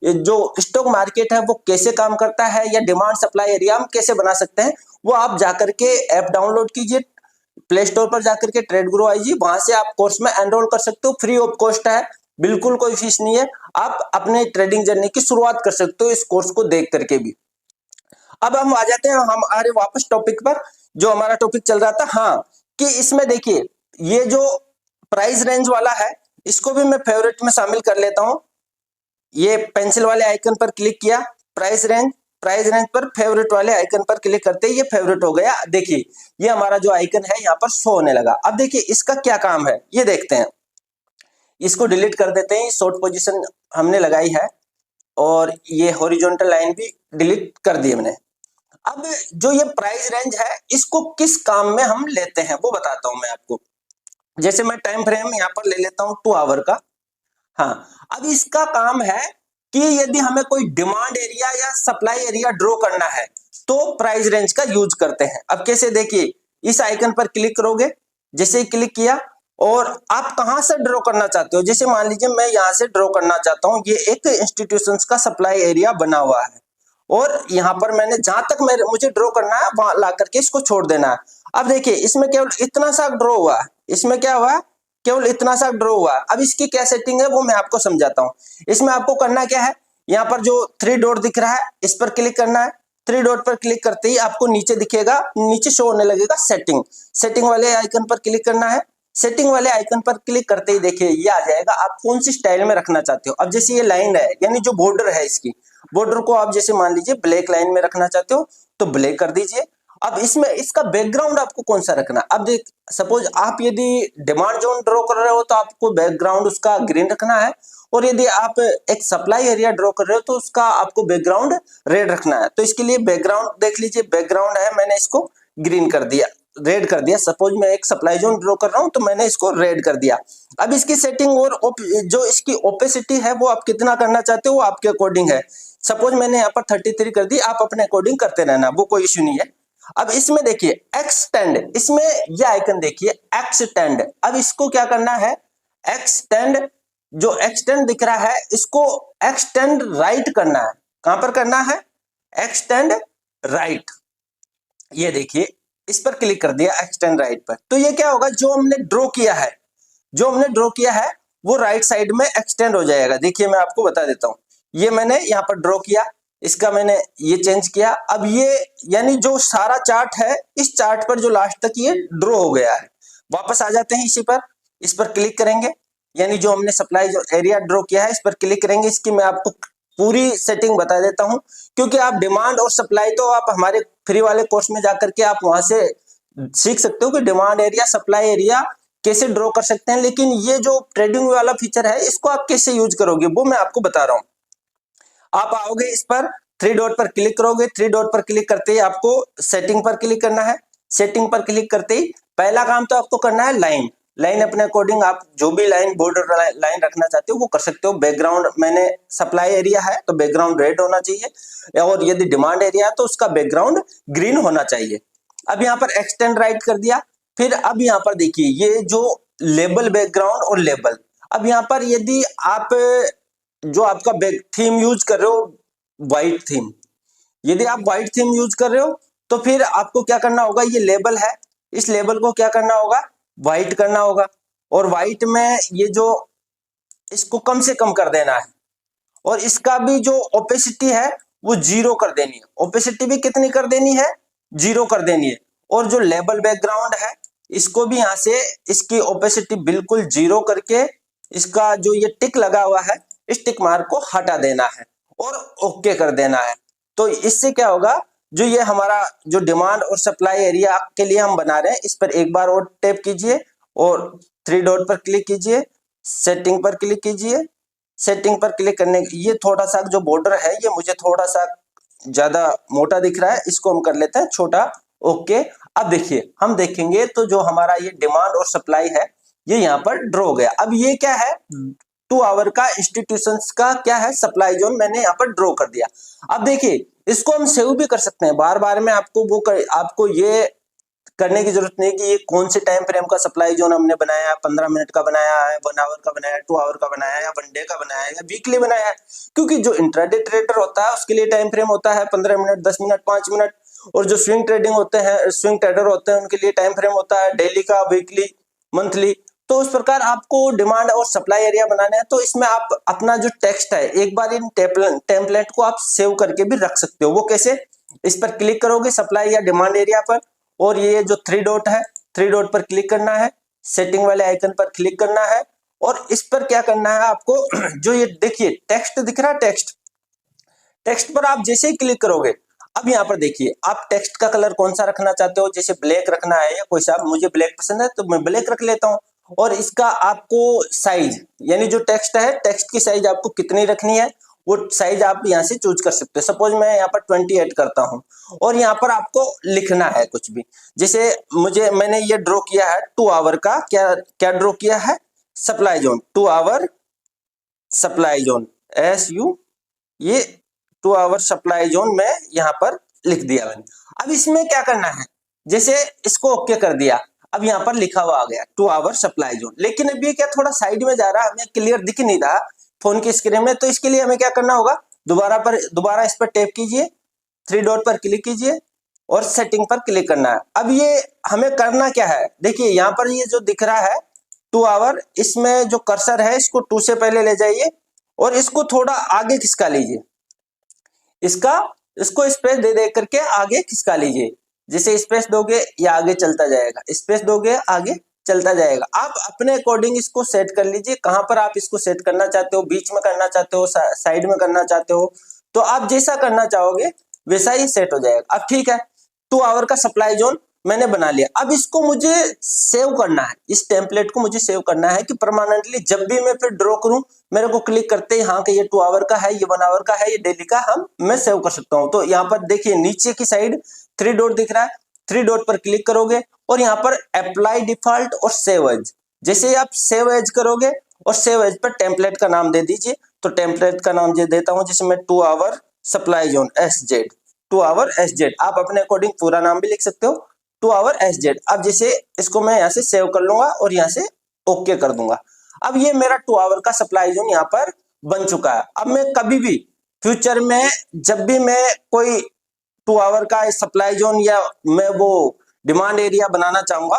जो स्टॉक मार्केट है वो कैसे काम करता है, या डिमांड सप्लाई एरिया हम कैसे बना सकते हैं, वो आप जाकर के ऐप डाउनलोड कीजिए, प्ले स्टोर पर जाकर के ट्रेड गुरु आईजी, वहां से आप कोर्स में एनरोल कर सकते हो, फ्री ऑफ कॉस्ट है, बिल्कुल कोई फीस नहीं है। आप अपने ट्रेडिंग जर्नी की शुरुआत कर सकते हो इस कोर्स को देख करके भी। अब हम आ जाते हैं हमारे वापस टॉपिक पर, जो हमारा टॉपिक चल रहा था, हाँ, कि इसमें देखिए ये जो प्राइस रेंज वाला है इसको भी मैं फेवरेट में शामिल कर लेता हूं। ये पेंसिल वाले आइकन पर क्लिक किया, प्राइस रेंज पर फेवरेट वाले आइकन पर क्लिक करते ही ये फेवरेट हो गया। देखिए ये हमारा जो आइकन है यहाँ पर शो होने लगा। अब देखिए इसका क्या काम है ये देखते हैं। इसको डिलीट कर देते हैं, शॉर्ट पोजीशन हमने लगाई है और ये हॉरिजॉन्टल लाइन भी डिलीट कर दी हमने। अब जो ये प्राइस रेंज है इसको किस काम में हम लेते हैं वो बताता हूं मैं आपको। जैसे मैं टाइम फ्रेम यहाँ पर ले लेता हूं 2 आवर का। हाँ, अब इसका काम है कि यदि हमें कोई डिमांड एरिया या सप्लाई एरिया ड्रॉ करना है तो प्राइस रेंज का यूज करते हैं। अब कैसे, देखिए इस आइकन पर क्लिक करोगे, जैसे ही क्लिक किया और आप कहां से ड्रॉ करना चाहते हो, जैसे मान लीजिए मैं यहां से ड्रॉ करना चाहता हूं, ये एक इंस्टीट्यूशंस का सप्लाई एरिया बना हुआ है और यहाँ पर मैंने जहां तक मुझे ड्रॉ करना है वहां ला करके इसको छोड़ देना है। अब देखिए इसमें केवल इतना सा ड्रॉ हुआ है, इसमें क्या हुआ, केवल इतना सा ड्रॉ हुआ है। अब इसकी क्या सेटिंग है वो मैं आपको समझाता हूँ। इसमें आपको करना क्या है, यहाँ पर जो 3 डॉट दिख रहा है इस पर क्लिक करना है। 3 डॉट पर क्लिक करते ही आपको नीचे दिखेगा, नीचे शो होने लगेगा सेटिंग वाले आइकन पर क्लिक करना है। सेटिंग वाले आइकन पर क्लिक करते ही देखिए ये आ जाएगा, आप कौन सी स्टाइल में रखना चाहते हो। अब जैसे ये लाइन है यानी जो बॉर्डर है, इसकी बॉर्डर को आप जैसे मान लीजिए ब्लैक लाइन में रखना चाहते हो तो ब्लैक कर दीजिए। अब इसमें इसका बैकग्राउंड आपको कौन सा रखना। अब देख सपोज आप यदि डिमांड जोन ड्रॉ कर रहे हो तो आपको बैकग्राउंड उसका ग्रीन रखना है, और यदि आप एक सप्लाई एरिया ड्रॉ कर रहे हो तो उसका आपको बैकग्राउंड रेड रखना है। तो इसके लिए बैकग्राउंड देख लीजिए, बैकग्राउंड है मैंने इसको ग्रीन कर दिया, रेड कर दिया। सपोज मैं एक सप्लाई जोन ड्रॉ कर रहा हूं तो मैंने इसको रेड कर दिया। अब इसकी सेटिंग और जो इसकी ओपेसिटी है वो आप कितना करना चाहते हो वो आपके अकॉर्डिंग है। सपोज मैंने यहाँ पर 33 कर दी, आप अपने अकॉर्डिंग करते रहना, वो कोई इश्यू नहीं है। अब इसमें देखिए एक्सटेंड, इसमें ये आइकन देखिए एक्सटेंड। अब इसको क्या करना है, एक्सटेंड, जो एक्सटेंड दिख रहा है इसको एक्सटेंड राइट करना है। कहां पर करना है, एक्सटेंड राइट। ये देखिए इस पर क्लिक कर दिया एक्सटेंड राइट पर, तो ये क्या होगा, जो हमने ड्रॉ किया है वो राइट साइड में एक्सटेंड हो जाएगा। देखिए मैं आपको बता देता हूं, ये मैंने यहाँ पर ड्रॉ किया, इसका मैंने ये चेंज किया। अब ये यानी जो सारा चार्ट है इस चार्ट पर जो लास्ट तक ये ड्रॉ हो गया है। वापस आ जाते हैं इसी पर, इस पर क्लिक करेंगे, यानी जो हमने सप्लाई जो एरिया ड्रॉ किया है इस पर क्लिक करेंगे। इसकी मैं आपको पूरी सेटिंग बता देता हूं, क्योंकि आप डिमांड और सप्लाई तो आप हमारे फ्री वाले कोर्स में जाकर के आप वहां से सीख सकते हो कि डिमांड एरिया सप्लाई एरिया कैसे ड्रॉ कर सकते हैं, लेकिन ये जो ट्रेडिंग वाला फीचर है इसको आप कैसे यूज करोगे वो मैं आपको बता रहा हूं। आप आओगे इस पर 3 डॉट पर क्लिक करोगे, 3 डॉट पर क्लिक करते ही आपको सेटिंग पर क्लिक करना है। सेटिंग पर क्लिक करते ही पहला काम तो आपको करना है लाइन अपने अकॉर्डिंग आप जो भी लाइन बॉर्डर लाइन रखना चाहते हो वो कर सकते हो। बैकग्राउंड मैंने सप्लाई एरिया है तो बैकग्राउंड रेड होना चाहिए, और यदि डिमांड एरिया है तो उसका बैकग्राउंड ग्रीन होना चाहिए। अब यहाँ पर एक्सटेंड राइट कर दिया। फिर अब यहाँ पर देखिए ये जो लेबल बैकग्राउंड और लेबल, अब यहाँ पर यदि आप जो आपका थीम यूज कर रहे हो व्हाइट थीम, यदि आप व्हाइट थीम यूज कर रहे हो तो फिर आपको क्या करना होगा, ये लेबल है इस लेबल को क्या करना होगा, व्हाइट करना होगा, और व्हाइट में ये जो इसको कम से कम कर देना है, और इसका भी जो ओपेसिटी है वो 0 कर देनी है। ओपेसिटी भी कितनी कर देनी है, 0 कर देनी है। और जो लेबल बैकग्राउंड है इसको भी यहां से इसकी ओपेसिटी बिल्कुल 0 करके इसका जो ये टिक लगा हुआ है इस टिक मार्क को हटा देना है और ओके कर देना है। तो इससे क्या होगा, जो ये हमारा जो डिमांड और सप्लाई एरिया के लिए हम बना रहे हैं इस पर एक बार और टैप कीजिए और 3 डॉट पर क्लिक कीजिए, सेटिंग पर क्लिक कीजिए। सेटिंग पर क्लिक करने ये थोड़ा सा जो बॉर्डर है ये मुझे थोड़ा सा ज्यादा मोटा दिख रहा है, इसको हम कर लेते हैं छोटा। ओके, अब देखिए हम देखेंगे तो जो हमारा ये डिमांड और सप्लाई है ये यहाँ पर ड्रॉ हो गया। अब ये क्या है, 2 आवर का इंस्टीट्यूशंस का क्या है सप्लाई जोन मैंने यहाँ पर ड्रॉ कर दिया। अब देखिए इसको हम सेव भी कर सकते हैं, बार बार में आपको ये करने की जरूरत नहीं कि ये कौन से टाइम फ्रेम का सप्लाई जोन हमने बनाया है, 15 मिनट का बनाया है, 1 आवर का बनाया है, 2 आवर का बनाया है, या 1 डे का बनाया है, या वीकली बनाया है। क्योंकि जो इंट्राडे ट्रेडर होता है उसके लिए टाइम फ्रेम होता है 15 मिनट, 10 मिनट, 5 मिनट, और जो स्विंग ट्रेडर होते हैं उनके लिए टाइम फ्रेम होता है डेली का, वीकली, मंथली। तो उस प्रकार आपको डिमांड और सप्लाई एरिया बनाना है, तो इसमें आप अपना जो टेक्स्ट है एक बार इन टेम्पलेट को आप सेव करके भी रख सकते हो। वो कैसे, इस पर क्लिक करोगे सप्लाई या डिमांड एरिया पर, और ये जो 3 डॉट है, 3 डॉट पर क्लिक करना है, सेटिंग वाले आइकन पर क्लिक करना है, और इस पर क्या करना है आपको जो ये देखिए टेक्स्ट दिख रहा है, टेक्स्ट पर आप जैसे ही क्लिक करोगे, अब यहाँ पर देखिए आप टेक्स्ट का कलर कौन सा रखना चाहते हो, जैसे ब्लैक रखना है या कोई सा, मुझे ब्लैक पसंद है तो मैं ब्लैक रख लेता हूँ। और इसका आपको साइज, यानी जो टेक्स्ट है, टेक्स्ट की साइज आपको कितनी रखनी है वो साइज आप यहाँ से चूज कर सकते हो। सपोज मैं यहाँ पर 28 करता हूँ, और यहाँ पर आपको लिखना है कुछ भी, जैसे मैंने ये ड्रॉ किया है 2 आवर का, क्या ड्रॉ किया है, supply zone, 2 hour supply zone, ये 2 आवर सप्लाई जोन में यहाँ पर लिख दिया मैंने। अब इसमें क्या करना है, जैसे इसको ओके कर दिया, अब यहाँ पर लिखा हुआ आ गया 2 आवर सप्लाई जोन, लेकिन अब ये क्या थोड़ा साइड में जा रहा है, हमें क्लियर दिख नहीं रहा फोन की स्क्रीन में। तो इसके लिए हमें क्या करना होगा, दोबारा इस पर टैप कीजिए, 3 डॉट पर क्लिक कीजिए और सेटिंग पर क्लिक करना है। अब ये हमें करना क्या है, देखिए यहाँ पर ये जो दिख रहा है 2 आवर, इसमें जो कर्सर है इसको 2 से पहले ले जाइए और इसको थोड़ा आगे खिसका लीजिए, इसको स्पेस दे करके आगे खिसका लीजिए। जैसे स्पेस दोगे ये आगे चलता जाएगा, स्पेस दोगे आगे चलता जाएगा। आप अपने अकॉर्डिंग इसको सेट कर लीजिए, कहां पर आप इसको सेट करना चाहते हो, बीच में करना चाहते हो, साइड में करना चाहते हो, तो आप जैसा करना चाहोगे वैसा ही सेट हो जाएगा। अब ठीक है, 2 आवर का सप्लाई जोन मैंने बना लिया। अब इसको मुझे सेव करना है, इस टेम्पलेट को मुझे सेव करना है कि परमानेंटली जब भी मैं फिर ड्रॉ करूं मेरे को क्लिक करते ही हाँ कि ये 2 आवर का है, ये 1 आवर का है, ये डेली का मैं सेव कर सकता हूं। तो यहाँ पर देखिए नीचे की साइड 3 डॉट दिख रहा है, 3 डॉट पर क्लिक करोगे और यहाँ पर अप्लाई डिफॉल्ट और सेव एज, जैसे आप सेव एज करोगे और सेव एज पर टेम्पलेट का नाम दे दीजिए। तो टेम्पलेट का नाम दे देता हूं, जैसे मैं 2 hour supply zone SZ, 2 hour SZ, आप अपने अकॉर्डिंग पूरा नाम भी लिख सकते हो, 2 आवर SZ। अब जैसे इसको मैं यहाँ से सेव कर लूंगा और यहाँ से ओके कर दूंगा। अब ये मेरा 2 आवर का सप्लाई जोन यहाँ पर बन चुका है। अब मैं कभी भी फ्यूचर में जब भी मैं कोई 2 आवर का सप्लाई जोन या मैं वो डिमांड एरिया बनाना चाहूंगा,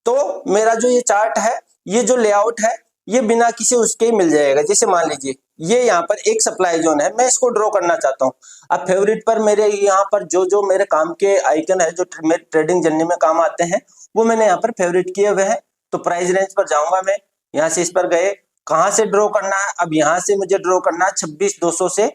तो मेरा जो ये चार्ट है, ये जो लेआउट है, ये बिना किसी उसके ही मिल जाएगा। जैसे मान लीजिए ये यहाँ पर एक सप्लाई जोन है, मैं इसको ड्रॉ करना चाहता हूँ। अब फेवरेट पर मेरे यहाँ पर जो मेरे काम के आइकन है, जो मेरे ट्रेडिंग जर्नी में काम आते हैं, वो मैंने यहाँ पर फेवरेट किए हुए हैं। तो प्राइस रेंज पर जाऊंगा मैं, यहाँ से इस पर गए, कहाँ से ड्रॉ करना है, अब यहाँ से मुझे ड्रॉ करना है 26,200 से,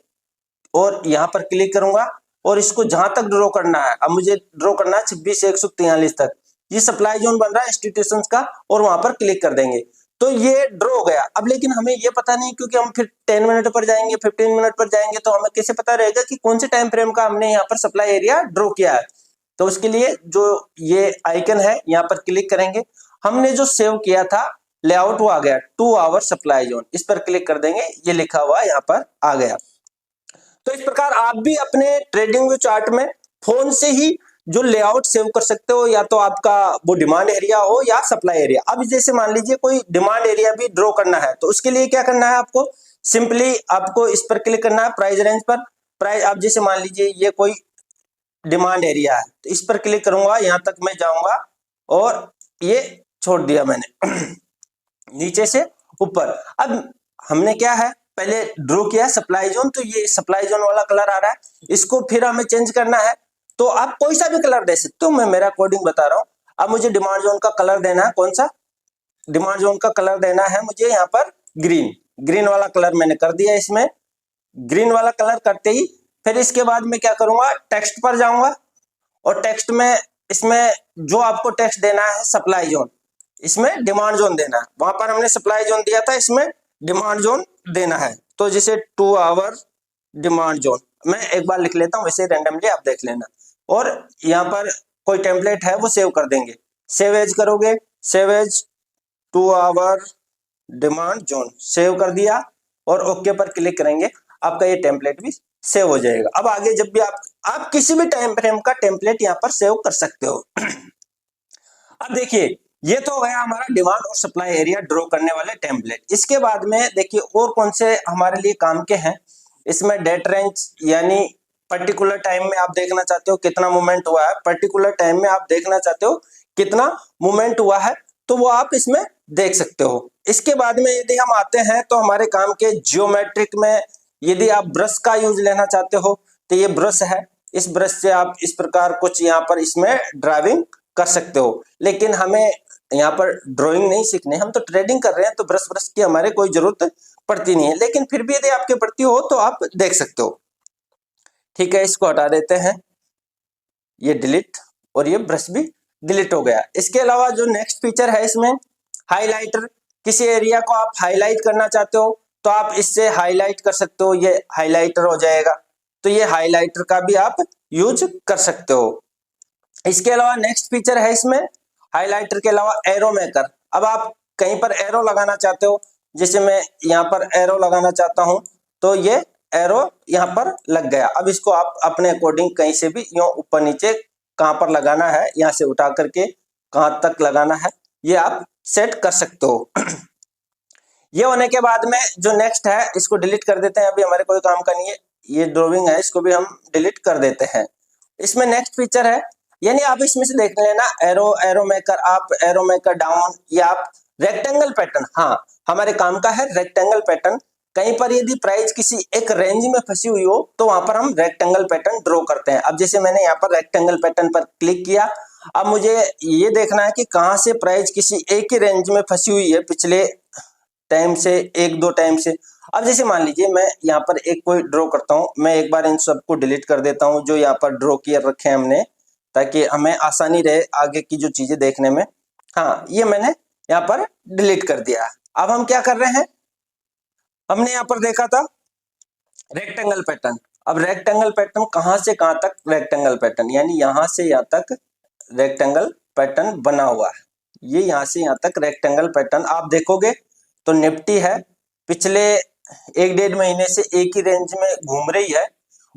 और यहाँ पर क्लिक करूंगा और इसको जहां तक ड्रॉ करना है, अब मुझे ड्रॉ करना है 26,143 तक, ये सप्लाई जोन बन रहा है इंस्टीट्यूशंस का, और वहां पर क्लिक कर देंगे तो ये ड्रॉ हो गया। अब लेकिन हमें ये पता नहीं, क्योंकि हम फिर 10 मिनट पर जाएंगे, 15 मिनट पर जाएंगे, तो हमें कैसे पता रहेगा कि कौन से टाइम फ्रेम का हमने यहाँ पर सप्लाई एरिया ड्रॉ किया है। तो उसके लिए जो ये आइकन है यहाँ पर क्लिक करेंगे, हमने जो सेव किया था लेआउट वो आ गया 2 आवर सप्लाई जोन, इस पर क्लिक कर देंगे, ये लिखा हुआ यहाँ पर आ गया। तो इस प्रकार आप भी अपने ट्रेडिंग व्यू चार्ट में फोन से ही जो लेआउट सेव कर सकते हो, या तो आपका वो डिमांड एरिया हो या सप्लाई एरिया। अब जैसे मान लीजिए कोई डिमांड एरिया भी ड्रॉ करना है, तो उसके लिए क्या करना है आपको, सिंपली आपको इस पर क्लिक करना है प्राइस रेंज पर। प्राइस, आप जैसे मान लीजिए ये कोई डिमांड एरिया है, तो इस पर क्लिक करूंगा, यहां तक मैं जाऊंगा और ये छोड़ दिया मैंने नीचे से ऊपर। अब हमने क्या है पहले ड्रॉ किया सप्लाई जोन, तो ये सप्लाई जोन वाला कलर आ रहा है, इसको फिर हमें चेंज करना है। तो आप कोई सा भी कलर दे सकते हो, मैं मेरा कोडिंग बता रहा हूं। अब मुझे डिमांड जोन का कलर देना है, कौन सा डिमांड जोन का कलर देना है मुझे, यहाँ पर ग्रीन वाला कलर मैंने कर दिया। इसमें ग्रीन वाला कलर करते ही फिर इसके बाद मैं क्या करूंगा, टेक्स्ट पर जाऊंगा और टेक्स्ट में इसमें जो आपको टेक्स्ट देना है सप्लाई जोन, इसमें डिमांड जोन देना है। वहां पर हमने सप्लाई जोन दिया था, इसमें डिमांड जोन देना है। तो जैसे 2 आवर डिमांड जोन मैं एक बार लिख लेता हूं, वैसे रैंडमली आप देख लेना। और यहाँ पर कोई टेम्पलेट है वो सेव कर देंगे, सेव एज करोगे, save as two hour demand zone, save कर दिया और ओके पर क्लिक करेंगे, आपका ये टेम्पलेट भी सेव हो जाएगा। अब आगे जब भी आप किसी भी टाइम फ्रेम का टेम्पलेट यहाँ पर सेव कर सकते हो। अब देखिए, ये तो हो गया हमारा डिमांड और सप्लाई एरिया ड्रॉ करने वाले टेम्पलेट। इसके बाद में देखिए और कौन से हमारे लिए काम के हैं। इसमें डेट रेंज, यानी पर्टिकुलर टाइम में आप देखना चाहते हो कितना मूवमेंट हुआ है, पर्टिकुलर टाइम में आप देखना चाहते हो कितना मूवमेंट हुआ है, तो वो आप इसमें देख सकते हो। इसके बाद में यदि हम आते हैं तो हमारे काम के जियोमेट्रिक में, यदि आप ब्रश का यूज लेना चाहते हो तो ये ब्रश है, इस ब्रश से आप इस प्रकार कुछ यहाँ पर इसमें ड्राइविंग कर सकते हो। लेकिन हमें यहाँ पर ड्राइंग नहीं सीखने, हम तो ट्रेडिंग कर रहे हैं, तो ब्रश ब्रश की हमारे कोई जरूरत पड़ती नहीं है, लेकिन फिर भी यदि आपके पड़ती हो तो आप देख सकते हो। ठीक है, इसको हटा देते हैं, ये डिलीट, और ये ब्रश भी डिलीट हो गया। इसके अलावा जो नेक्स्ट फीचर है इसमें हाइलाइटर, किसी एरिया को आप हाईलाइट करना चाहते हो तो आप इससे हाईलाइट कर सकते हो, ये हाइलाइटर हो जाएगा। तो ये हाइलाइटर का भी आप यूज कर सकते हो। इसके अलावा नेक्स्ट फीचर है इसमें हाइलाइटर के अलावा एरो मेकर। अब आप कहीं पर एरो लगाना चाहते हो, जैसे मैं यहाँ पर एरो लगाना चाहता हूं, तो ये एरो यहाँ पर लग गया। अब इसको आप अपने अकॉर्डिंग कहीं से भी यूं ऊपर नीचे कहां पर लगाना है, यहाँ से उठा करके कहां तक लगाना है, ये आप सेट कर सकते हो। ये होने के बाद में जो नेक्स्ट है इसको डिलीट कर देते हैं, अभी हमारे कोई काम का नहीं है। ये ड्राइंग है, इसको भी हम डिलीट कर देते हैं। इसमें नेक्स्ट फीचर है, यानी आप इसमें से देख लेना arrow, arrow maker up, arrow maker down, या आप रेक्टेंगल पैटर्न। हाँ, हमारे काम का है रेक्टेंगल पैटर्न। कहीं पर यदि प्राइस किसी एक रेंज में फंसी हुई हो तो वहां पर हम रेक्टेंगल पैटर्न ड्रॉ करते हैं। अब जैसे मैंने यहाँ पर रेक्टेंगल पैटर्न पर क्लिक किया, अब मुझे ये देखना है कि कहां से प्राइस किसी एक ही रेंज में फंसी हुई है पिछले टाइम से, एक दो टाइम से। अब जैसे मान लीजिए मैं यहाँ पर एक कोई ड्रॉ करता हूँ, मैं एक बार इन सबको डिलीट कर देता हूँ जो यहाँ पर ड्रॉ किए रखे हैं हमने, ताकि हमें आसानी रहे आगे की जो चीजें देखने में। हाँ, ये मैंने यहाँ पर डिलीट कर दिया। अब हम क्या कर रहे हैं, हमने यहाँ पर देखा था रेक्टेंगल पैटर्न। अब रेक्टेंगल पैटर्न कहाँ से कहाँ तक रेक्टेंगल पैटर्न, यानी यहाँ से यहाँ तक रेक्टेंगल पैटर्न बना हुआ है। ये यहाँ से यहाँ तक रेक्टेंगल पैटर्न आप देखोगे तो निफ्टी है, पिछले एक डेढ़ महीने से एक ही रेंज में घूम रही है,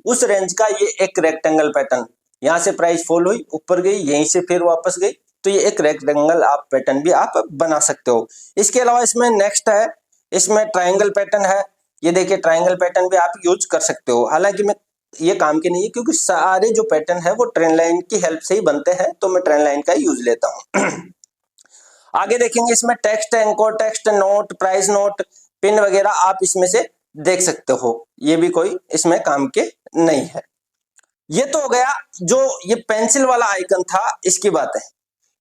उस रेंज का ये एक रेक्टेंगल पैटर्न। यहाँ से प्राइस फॉल हुई, ऊपर गई, यहीं से फिर वापस गई, तो ये एक रेक्टेंगल आप पैटर्न भी आप बना सकते हो। इसके अलावा इसमें नेक्स्ट है, इसमें ट्राइंगल पैटर्न है। ये देखिए, ट्राइंगल पैटर्न भी आप यूज कर सकते हो। हालांकि मैं ये काम के नहीं है, क्योंकि सारे जो पैटर्न है वो ट्रेंड लाइन की हेल्प से ही बनते हैं, तो मैं ट्रेंड लाइन का यूज लेता हूँ। आगे देखेंगे इसमें text, anchor text, note, price note, pin वगैरह आप इसमें से देख सकते हो। ये भी कोई इसमें काम के नहीं है। ये तो हो गया जो ये पेंसिल वाला आइकन था, इसकी बात है,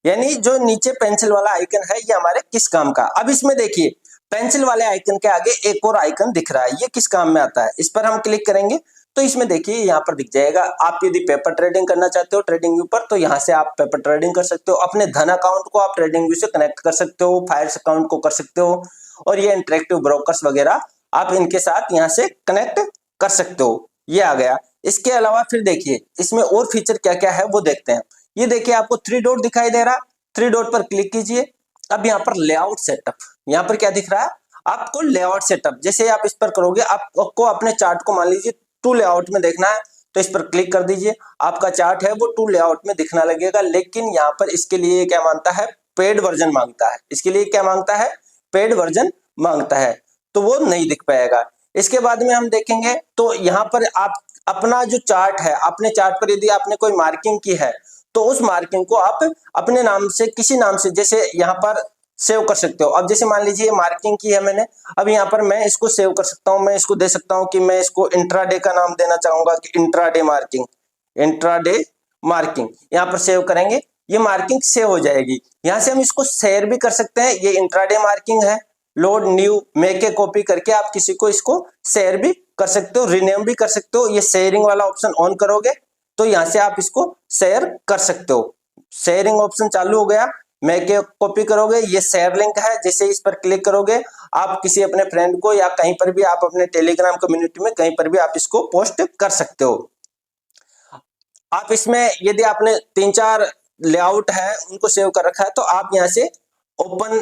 यानी जो नीचे पेंसिल वाला आइकन है ये हमारे किस काम का। अब इसमें देखिए, पेंसिल वाले आइकन के आगे एक और आइकन दिख रहा है, ये किस काम में आता है। इस पर हम क्लिक करेंगे तो इसमें देखिए यहाँ पर दिख जाएगा, आप यदि पेपर ट्रेडिंग करना चाहते हो ट्रेडिंग व्यू पर, तो यहाँ से आप पेपर ट्रेडिंग कर सकते हो। अपने धन अकाउंट को आप ट्रेडिंग व्यू से कनेक्ट कर सकते हो, फायर्स अकाउंट को कर सकते हो, और ये इंटरेक्टिव ब्रोकर्स वगैरह आप इनके साथ यहाँ से कनेक्ट कर सकते हो। ये आ गया। इसके अलावा फिर देखिए इसमें और फीचर क्या क्या है वो देखते हैं। ये देखिए, आपको 3 डॉट दिखाई दे रहा, 3 डॉट पर क्लिक कीजिए। अब यहाँ पर लेआउट सेटअप, यहाँ पर क्या दिख रहा है आपको, लेआउट सेटअप। जैसे आप इस पर करोगे, आपको अपने चार्ट को मान लीजिए टू लेआउट में देखना है, तो इस पर क्लिक कर दीजिए, आपका चार्ट है वो टू लेआउट में दिखना लगेगा। लेकिन यहाँ पर इसके लिए क्या मांगता है, पेड वर्जन मांगता है। इसके लिए क्या मांगता है, पेड वर्जन मांगता है, तो वो नहीं दिख पाएगा। इसके बाद में हम देखेंगे तो यहाँ पर आप अपना जो चार्ट है, अपने चार्ट पर यदि आपने कोई मार्किंग की है तो उस मार्किंग को आप अपने नाम से, किसी नाम से, जैसे यहाँ पर सेव कर सकते हो। अब जैसे मान लीजिए मार्किंग की है मैंने, अब यहाँ पर मैं इसको सेव कर सकता हूँ। मैं इसको दे सकता हूँ कि मैं इसको इंट्राडे का नाम देना चाहूंगा कि इंट्राडे मार्किंग, इंट्राडे मार्किंग। यहाँ पर सेव करेंगे, ये मार्किंग सेव हो जाएगी। यहाँ से हम इसको शेयर भी कर सकते हैं, ये इंट्राडे मार्किंग है। Load new make a copy करके आप किसी को इसको शेयर भी कर सकते हो, रिनेम भी कर सकते हो। ये शेयरिंग वाला ऑप्शन ऑन करोगे तो यहाँ से आप इसको शेयर कर सकते हो। शेयरिंग ऑप्शन चालू हो गया, मेक ए कॉपी करोगे, ये शेयर लिंक है, जैसे इस पर क्लिक करोगे आप किसी अपने फ्रेंड को या कहीं पर भी, आप अपने टेलीग्राम कम्युनिटी में कहीं पर भी आप इसको पोस्ट कर सकते हो। आप इसमें यदि आपने 3-4 लेआउट है उनको सेव कर रखा है तो आप यहाँ से ओपन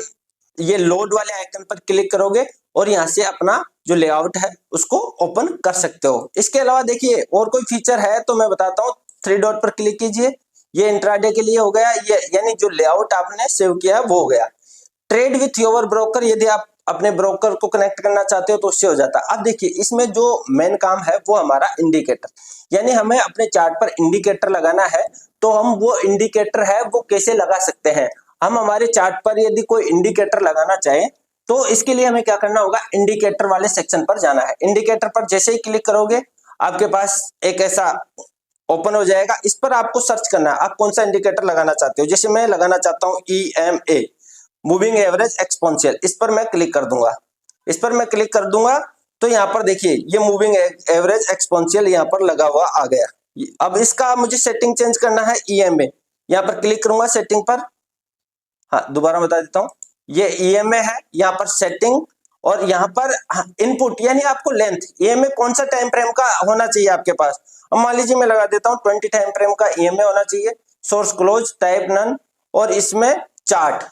ये लोड वाले आइकन पर क्लिक करोगे और यहाँ से अपना जो लेआउट है उसको ओपन कर सकते हो। इसके अलावा देखिए और कोई फीचर है तो मैं बताता हूँ। थ्री डॉट पर क्लिक कीजिए, ये इंट्राडे के लिए हो गया, ये यानी जो लेआउट आपने सेव किया है वो हो गया। ट्रेड विथ योर ब्रोकर, यदि आप अपने ब्रोकर को कनेक्ट करना चाहते हो तो उससे हो जाता है। अब देखिए इसमें जो मेन काम है वो हमारा इंडिकेटर, यानी हमें अपने चार्ट पर इंडिकेटर लगाना है। तो हम वो इंडिकेटर है वो कैसे लगा सकते हैं, हम हमारे चार्ट पर यदि कोई इंडिकेटर लगाना चाहे तो इसके लिए हमें क्या करना होगा, इंडिकेटर वाले सेक्शन पर जाना है। इंडिकेटर पर जैसे ही क्लिक करोगे आपके पास एक ऐसा ओपन हो जाएगा। इस पर आपको सर्च करना है आप कौन सा इंडिकेटर लगाना चाहते हो। जैसे मैं लगाना चाहता हूँ EMA, मूविंग एवरेज एक्सपोनेंशियल, इस पर मैं क्लिक कर दूंगा। इस पर मैं क्लिक कर दूंगा तो यहाँ पर देखिए ये मूविंग एवरेज एक्सपोनेंशियल यहाँ पर लगा हुआ आ गया। अब इसका मुझे सेटिंग चेंज करना है EMA, यहाँ पर क्लिक करूंगा सेटिंग पर। हाँ दोबारा बता देता हूँ, ये EMA है, यहाँ पर सेटिंग और यहाँ पर इनपुट यानी आपको लेंथ, EMA कौन सा टाइम फ्रेम का होना चाहिए आपके पास। अब मान लीजिए मैं लगा देता हूँ 20 टाइम फ्रेम का EMA होना चाहिए। सोर्स क्लोज, टाइप नन, और इसमें चार्ट,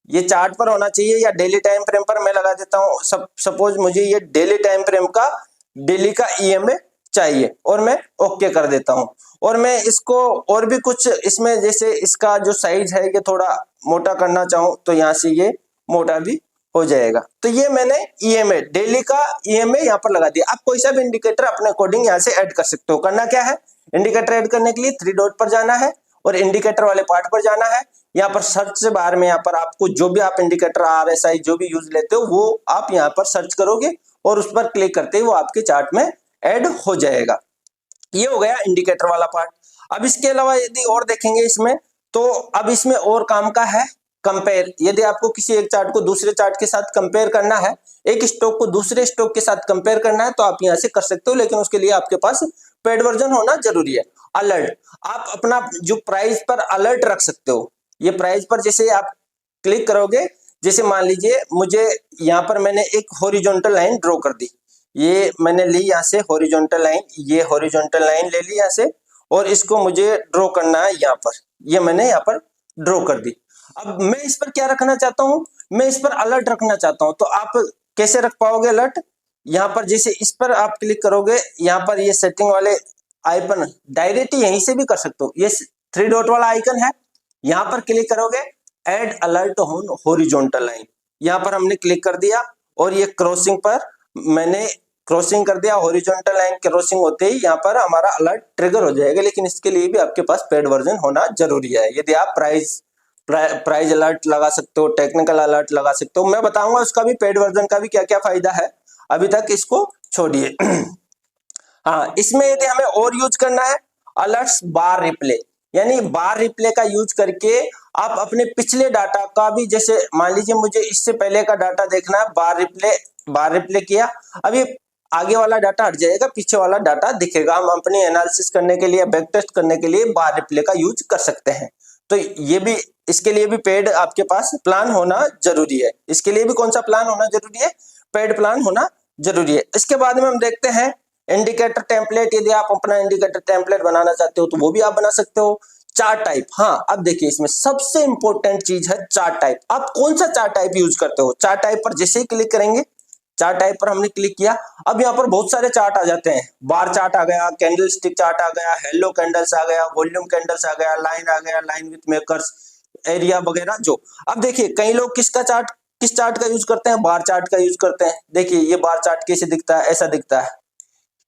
ये चार्ट पर होना चाहिए या डेली टाइम फ्रेम पर मैं लगा देता हूँ। सपोज मुझे ये डेली टाइम फ्रेम का डेली का EMA चाहिए और मैं ओके कर देता हूँ। और मैं इसको और भी कुछ इसमें जैसे इसका जो साइज है ये थोड़ा मोटा करना चाहूँ तो यहाँ से ये मोटा भी हो जाएगा। तो ये मैंने EMA डेली का EMA यहाँ पर लगा दिया। आप कोई सा भी इंडिकेटर अपने अकॉर्डिंग यहाँ से ऐड कर सकते हो। करना क्या है, इंडिकेटर ऐड करने के लिए थ्री डॉट पर जाना है और इंडिकेटर वाले पार्ट पर जाना है। यहाँ पर सर्च से बाहर में यहाँ पर आपको जो भी आप इंडिकेटर RSI जो भी यूज लेते हो वो आप यहाँ पर सर्च करोगे और उस पर क्लिक करते ही वो आपके चार्ट में ऐड हो जाएगा। ये हो गया इंडिकेटर वाला पार्ट। अब इसके अलावा यदि और देखेंगे इसमें तो अब इसमें और काम का है कंपेयर। यदि आपको किसी एक चार्ट को दूसरे चार्ट के साथ कंपेयर करना है, एक स्टॉक को दूसरे स्टॉक के साथ कंपेयर करना है तो आप यहाँ से कर सकते हो, लेकिन उसके लिए आपके पास पेड वर्जन होना जरूरी है। अलर्ट, आप अपना जो प्राइस पर अलर्ट रख सकते हो। ये प्राइस पर जैसे आप क्लिक करोगे, जैसे मान लीजिए मुझे यहाँ पर मैंने एक हॉरिजॉन्टल लाइन ड्रॉ कर दी, ये मैंने ली यहाँ से हॉरिजॉन्टल लाइन, ये हॉरिजॉन्टल लाइन ले ली यहाँ से और इसको मुझे ड्रॉ करना है यहाँ पर, ये मैंने यहाँ पर ड्रॉ कर दी। अब मैं इस पर क्या रखना चाहता हूँ, मैं इस पर अलर्ट रखना चाहता हूँ। तो आप कैसे रख पाओगे अलर्ट, यहाँ पर जैसे इस पर आप क्लिक करोगे, यहाँ पर ये सेटिंग वाले आइकन डायरेक्ट यहीं से भी कर सकते हो। ये थ्री डॉट वाला आइकन है, यहाँ पर क्लिक करोगे add alert on horizontal line, यहाँ पर हमने क्लिक कर दिया और ये क्रॉसिंग पर मैंने क्रॉसिंग कर दिया। हॉरिजॉन्टल लाइन क्रॉसिंग होते ही यहाँ पर हमारा अलर्ट ट्रिगर हो जाएगा, लेकिन इसके लिए भी आपके पास पेड वर्जन होना जरूरी है। यदि आप प्राइस अलर्ट लगा सकते हो, टेक्निकल अलर्ट लगा सकते हो, मैं बताऊंगा उसका भी पेड वर्जन का भी क्या क्या फायदा है, अभी तक इसको छोड़िए। हाँ, इसमें यदि हमें और यूज करना है अलर्ट्स बार रिप्ले, यानी बार रिप्ले का यूज करके आप अपने पिछले डाटा का भी, जैसे मान लीजिए मुझे इससे पहले का डाटा देखना है, बार रिप्ले किया, अभी आगे वाला डाटा हट जाएगा, पीछे वाला डाटा दिखेगा। हम अपनी एनालिसिस करने के लिए, बैक टेस्ट करने के लिए बार रिप्ले का यूज कर सकते हैं। तो ये भी, इसके लिए भी पेड आपके पास प्लान होना जरूरी है। इसके लिए भी कौन सा प्लान होना जरूरी है, पेड प्लान होना जरूरी है। इसके बाद में हम देखते हैं इंडिकेटर टेम्पलेट। यदि आप अपना इंडिकेटर टेम्पलेट बनाना चाहते हो तो वो भी आप बना सकते हो। चार्ट टाइप, हाँ अब देखिए इसमें सबसे इंपॉर्टेंट चीज है चार्ट टाइप। आप कौन सा चार्ट टाइप यूज करते हो। चार्ट टाइप पर जैसे ही क्लिक करेंगे, चार्ट टाइप पर हमने क्लिक किया, अब यहाँ पर बहुत सारे चार्ट आ जाते हैं। बार चार्ट आ गया, कैंडल स्टिक चार्ट आ गया, हेलो कैंडल्स आ गया, वॉल्यूम कैंडल्स आ गया, लाइन आ गया, लाइन विथ मेकर्स, एरिया वगैरह। जो अब देखिए कई लोग किस चार्ट का यूज करते हैं, बार चार्ट का यूज करते हैं। देखिए ये बार चार्ट कैसे दिखता है, ऐसा दिखता है।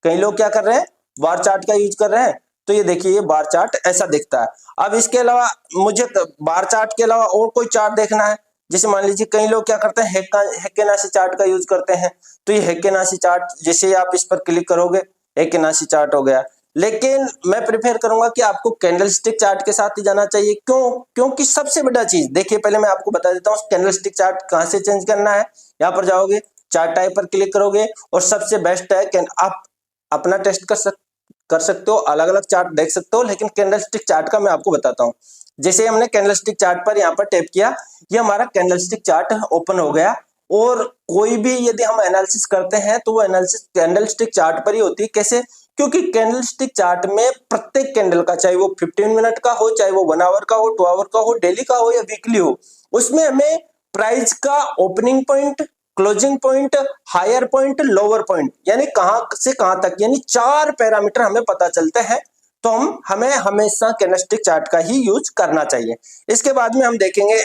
कई लोग क्या कर रहे हैं, बार चार्ट का यूज कर रहे हैं, तो ये देखिए ये बार चार्ट ऐसा दिखता है। अब इसके अलावा मुझे बार चार्ट के अलावा और कोई चार्ट देखना है, जैसे मान लीजिए कई लोग क्या करते हैं, हेक्केनाशी चार्ट का यूज करते हैं। तो ये हेक्केनाशी चार्ट, जैसे आप इस पर क्लिक करोगे हेक्केनाशी चार्ट हो गया। लेकिन मैं प्रेफर करूंगा कि आपको कैंडलस्टिक चार्ट के साथ ही जाना चाहिए। क्योंकि सबसे बड़ा चीज देखिए, पहले मैं आपको बता देता हूँ कैंडलस्टिक चार्ट कहाँ से चेंज करना है। यहाँ पर जाओगे, चार्ट टाइप पर क्लिक करोगे और सबसे बेस्ट है आप अपना टेस्ट कर सकते हो, अलग अलग चार्ट देख सकते हो, लेकिन कैंडलस्टिक चार्ट का मैं आपको बताता हूँ। जैसे हमने कैंडलस्टिक चार्ट पर यहाँ पर टैप किया, ये हमारा कैंडलस्टिक चार्ट ओपन हो गया। और कोई भी यदि हम एनालिसिस करते हैं तो वो एनालिसिस कैंडलस्टिक चार्ट पर ही होती है। कैसे, क्योंकि कैंडलस्टिक चार्ट में प्रत्येक कैंडल का, चाहे वो 15 मिनट का हो, चाहे वो 1 आवर का हो, 2 आवर का हो, डेली का हो या वीकली हो, उसमें हमें प्राइस का opening point, closing point, higher point, lower point, यानी कहां से कहां तक, यानी 4 पैरामीटर हमें पता चलते हैं। तो हमें हमेशा कैंडलस्टिक चार्ट का ही यूज करना चाहिए। इसके बाद में हम देखेंगे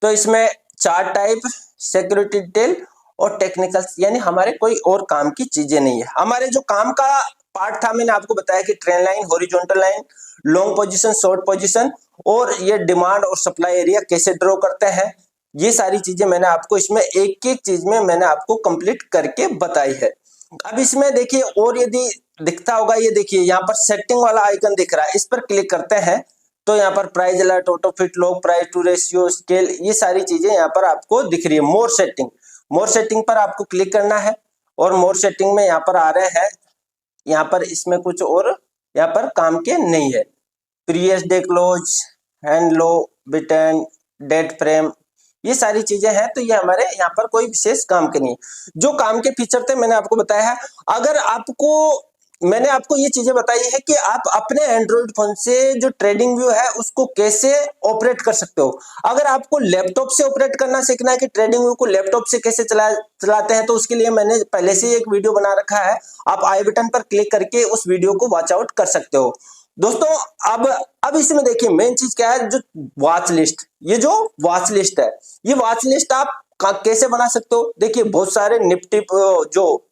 तो इसमें चार्ट टाइप, सिक्योरिटी डिटेल और टेक्निकल, यानी हमारे कोई और काम की चीजें नहीं है। हमारे जो काम का पार्ट था मैंने आपको बताया कि trend line, horizontal line, long position, short position और ये डिमांड और सप्लाई एरिया कैसे ड्रॉ करते हैं, ये सारी चीजें मैंने आपको इसमें एक एक चीज में मैंने आपको कंप्लीट करके बताई है। अब इसमें देखिए और यदि दिखता होगा, ये देखिए यहाँ पर सेटिंग वाला आइकन दिख रहा है, इस पर क्लिक करते हैं तो यहाँ पर price alert, auto fit, lock price to ratio, scale, ये सारी चीजें यहाँ पर आपको दिख रही है। मोर सेटिंग पर आपको क्लिक करना है और मोर सेटिंग में यहाँ पर आ रहे हैं, यहाँ पर इसमें कुछ और यहाँ पर काम के नहीं है। प्रीवियस डे क्लोज, हैंड लो, बिटन, डेट फ्रेम, ये सारी चीजें हैं। तो ये हमारे यहाँ पर कोई विशेष काम के नहीं। जो काम के फीचर थे मैंने आपको बताया है। अगर मैंने आपको ये चीजें बताई है कि आप अपने एंड्रॉइड फोन से जो ट्रेडिंग व्यू है उसको कैसे ऑपरेट कर सकते हो। अगर आपको लैपटॉप से ऑपरेट करना सीखना है कि ट्रेडिंग व्यू को लैपटॉप से कैसे चलाते हैं, तो उसके लिए मैंने पहले से ही एक वीडियो बना रखा है, आप आई बटन पर क्लिक करके उस वीडियो को वॉच आउट कर सकते हो। दोस्तों अब इसमें देखिए मेन चीज क्या है, जो वॉच लिस्ट, ये जो वॉच लिस्ट है, ये वॉच लिस्ट आप कैसे बना सकते हो। देखिए बहुत सारे निफ्टी जो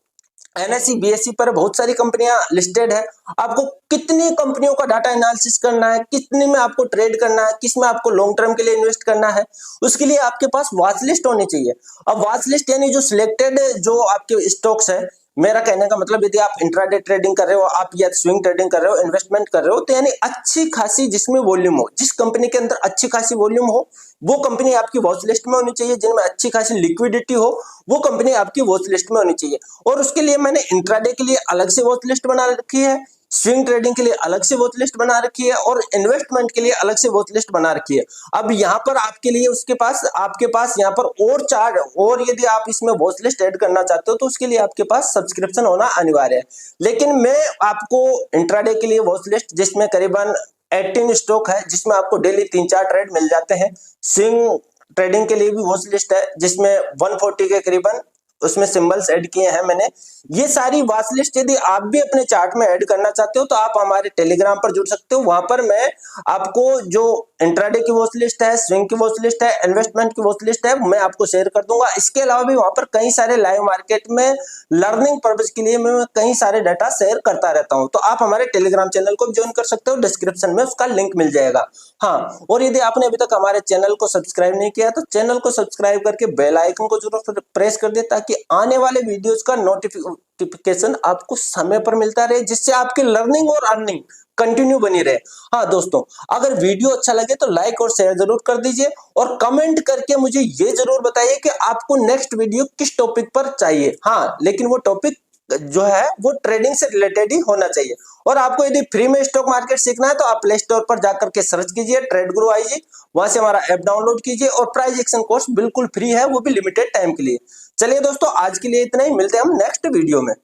एनएससी बीएससी पर बहुत सारी कंपनियां लिस्टेड है। आपको कितनी कंपनियों का डाटा एनालिसिस करना है, कितने में आपको ट्रेड करना है, किस में आपको लॉन्ग टर्म के लिए इन्वेस्ट करना है, उसके लिए आपके पास वॉच लिस्ट होनी चाहिए। अब वॉच लिस्ट यानी जो सिलेक्टेड जो आपके स्टॉक्स है, मेरा कहने का मतलब यदि आप इंट्राडे ट्रेडिंग कर रहे हो, आप या स्विंग ट्रेडिंग कर रहे हो, इन्वेस्टमेंट कर रहे हो, तो यानी अच्छी खासी जिसमें वॉल्यूम हो, जिस कंपनी के अंदर अच्छी खासी वॉल्यूम हो वो कंपनी आपकी वॉच लिस्ट में होनी चाहिए। जिनमें अच्छी खासी लिक्विडिटी हो वो कंपनी आपकी वॉच लिस्ट में होनी चाहिए। और उसके लिए मैंने इंट्राडे के लिए अलग से वॉच लिस्ट बना रखी है, स्विंग ट्रेडिंग के लिए अलग से वॉच लिस्ट बना रखी है और इन्वेस्टमेंट के लिए अलग से वॉच लिस्ट बना रखी है। अब यहाँ पर आपके लिए आपके पास यहाँ पर और चार्ट, और यदि आप इसमें वॉच लिस्ट ऐड करना चाहते हो तो उसके लिए आपके पास सब्सक्रिप्शन होना अनिवार्य है। लेकिन मैं आपको इंट्राडे के लिए वॉच लिस्ट, जिसमें करीबन 18 स्टॉक है, जिसमें आपको डेली 3-4 ट्रेड मिल जाते हैं। स्विंग ट्रेडिंग के लिए भी वॉच लिस्ट है जिसमें 140 के करीबन उसमें सिंबल्स ऐड किए हैं मैंने। ये सारी वॉच लिस्ट यदि आप भी अपने चार्ट में ऐड करना चाहते हो तो आप हमारे टेलीग्राम पर जुड़ सकते हो। वहां पर मैं आपको जो इंट्राडे की वॉच लिस्ट है, स्विंग की वॉच लिस्ट है, इन्वेस्टमेंट की वॉच लिस्ट है, मैं आपको शेयर कर दूंगा। इसके अलावा भी वहां पर कई सारे लाइव मार्केट में लर्निंग पर्पज के लिए मैं कई सारे डाटा शेयर करता रहता हूं। तो आप हमारे टेलीग्राम चैनल को ज्वाइन कर सकते हो, डिस्क्रिप्शन में उसका लिंक मिल जाएगा। हाँ, और यदि आपने अभी तक हमारे चैनल को सब्सक्राइब नहीं किया तो चैनल को सब्सक्राइब करके बेल आइकन को जरूर प्रेस कर दे, ताकि आने वाले वीडियोस का नोटिफिकेशन आपको समय पर मिलता रहे, जिससे आपकी लर्निंग और अर्निंग कंटिन्यू बनी रहे। हाँ दोस्तों, अगर वीडियो अच्छा लगे तो लाइक और शेयर जरूर कर दीजिए और कमेंट करके मुझे ये जरूर बताइए कि आपको नेक्स्ट वीडियो किस टॉपिक पर चाहिए। हाँ, लेकिन वो टॉपिक जो है वो ट्रेडिंग से रिलेटेड ही होना चाहिए। और आपको यदि फ्री में स्टॉक मार्केट सीखना है तो आप प्ले स्टोर पर जाकर के सर्च कीजिए ट्रेड गुरु आईजी, वहां से हमारा ऐप डाउनलोड कीजिए और प्राइस एक्शन कोर्स बिल्कुल फ्री है, वो भी लिमिटेड टाइम के लिए। चलिए दोस्तों, आज के लिए इतना ही, मिलते हैं हम नेक्स्ट वीडियो में।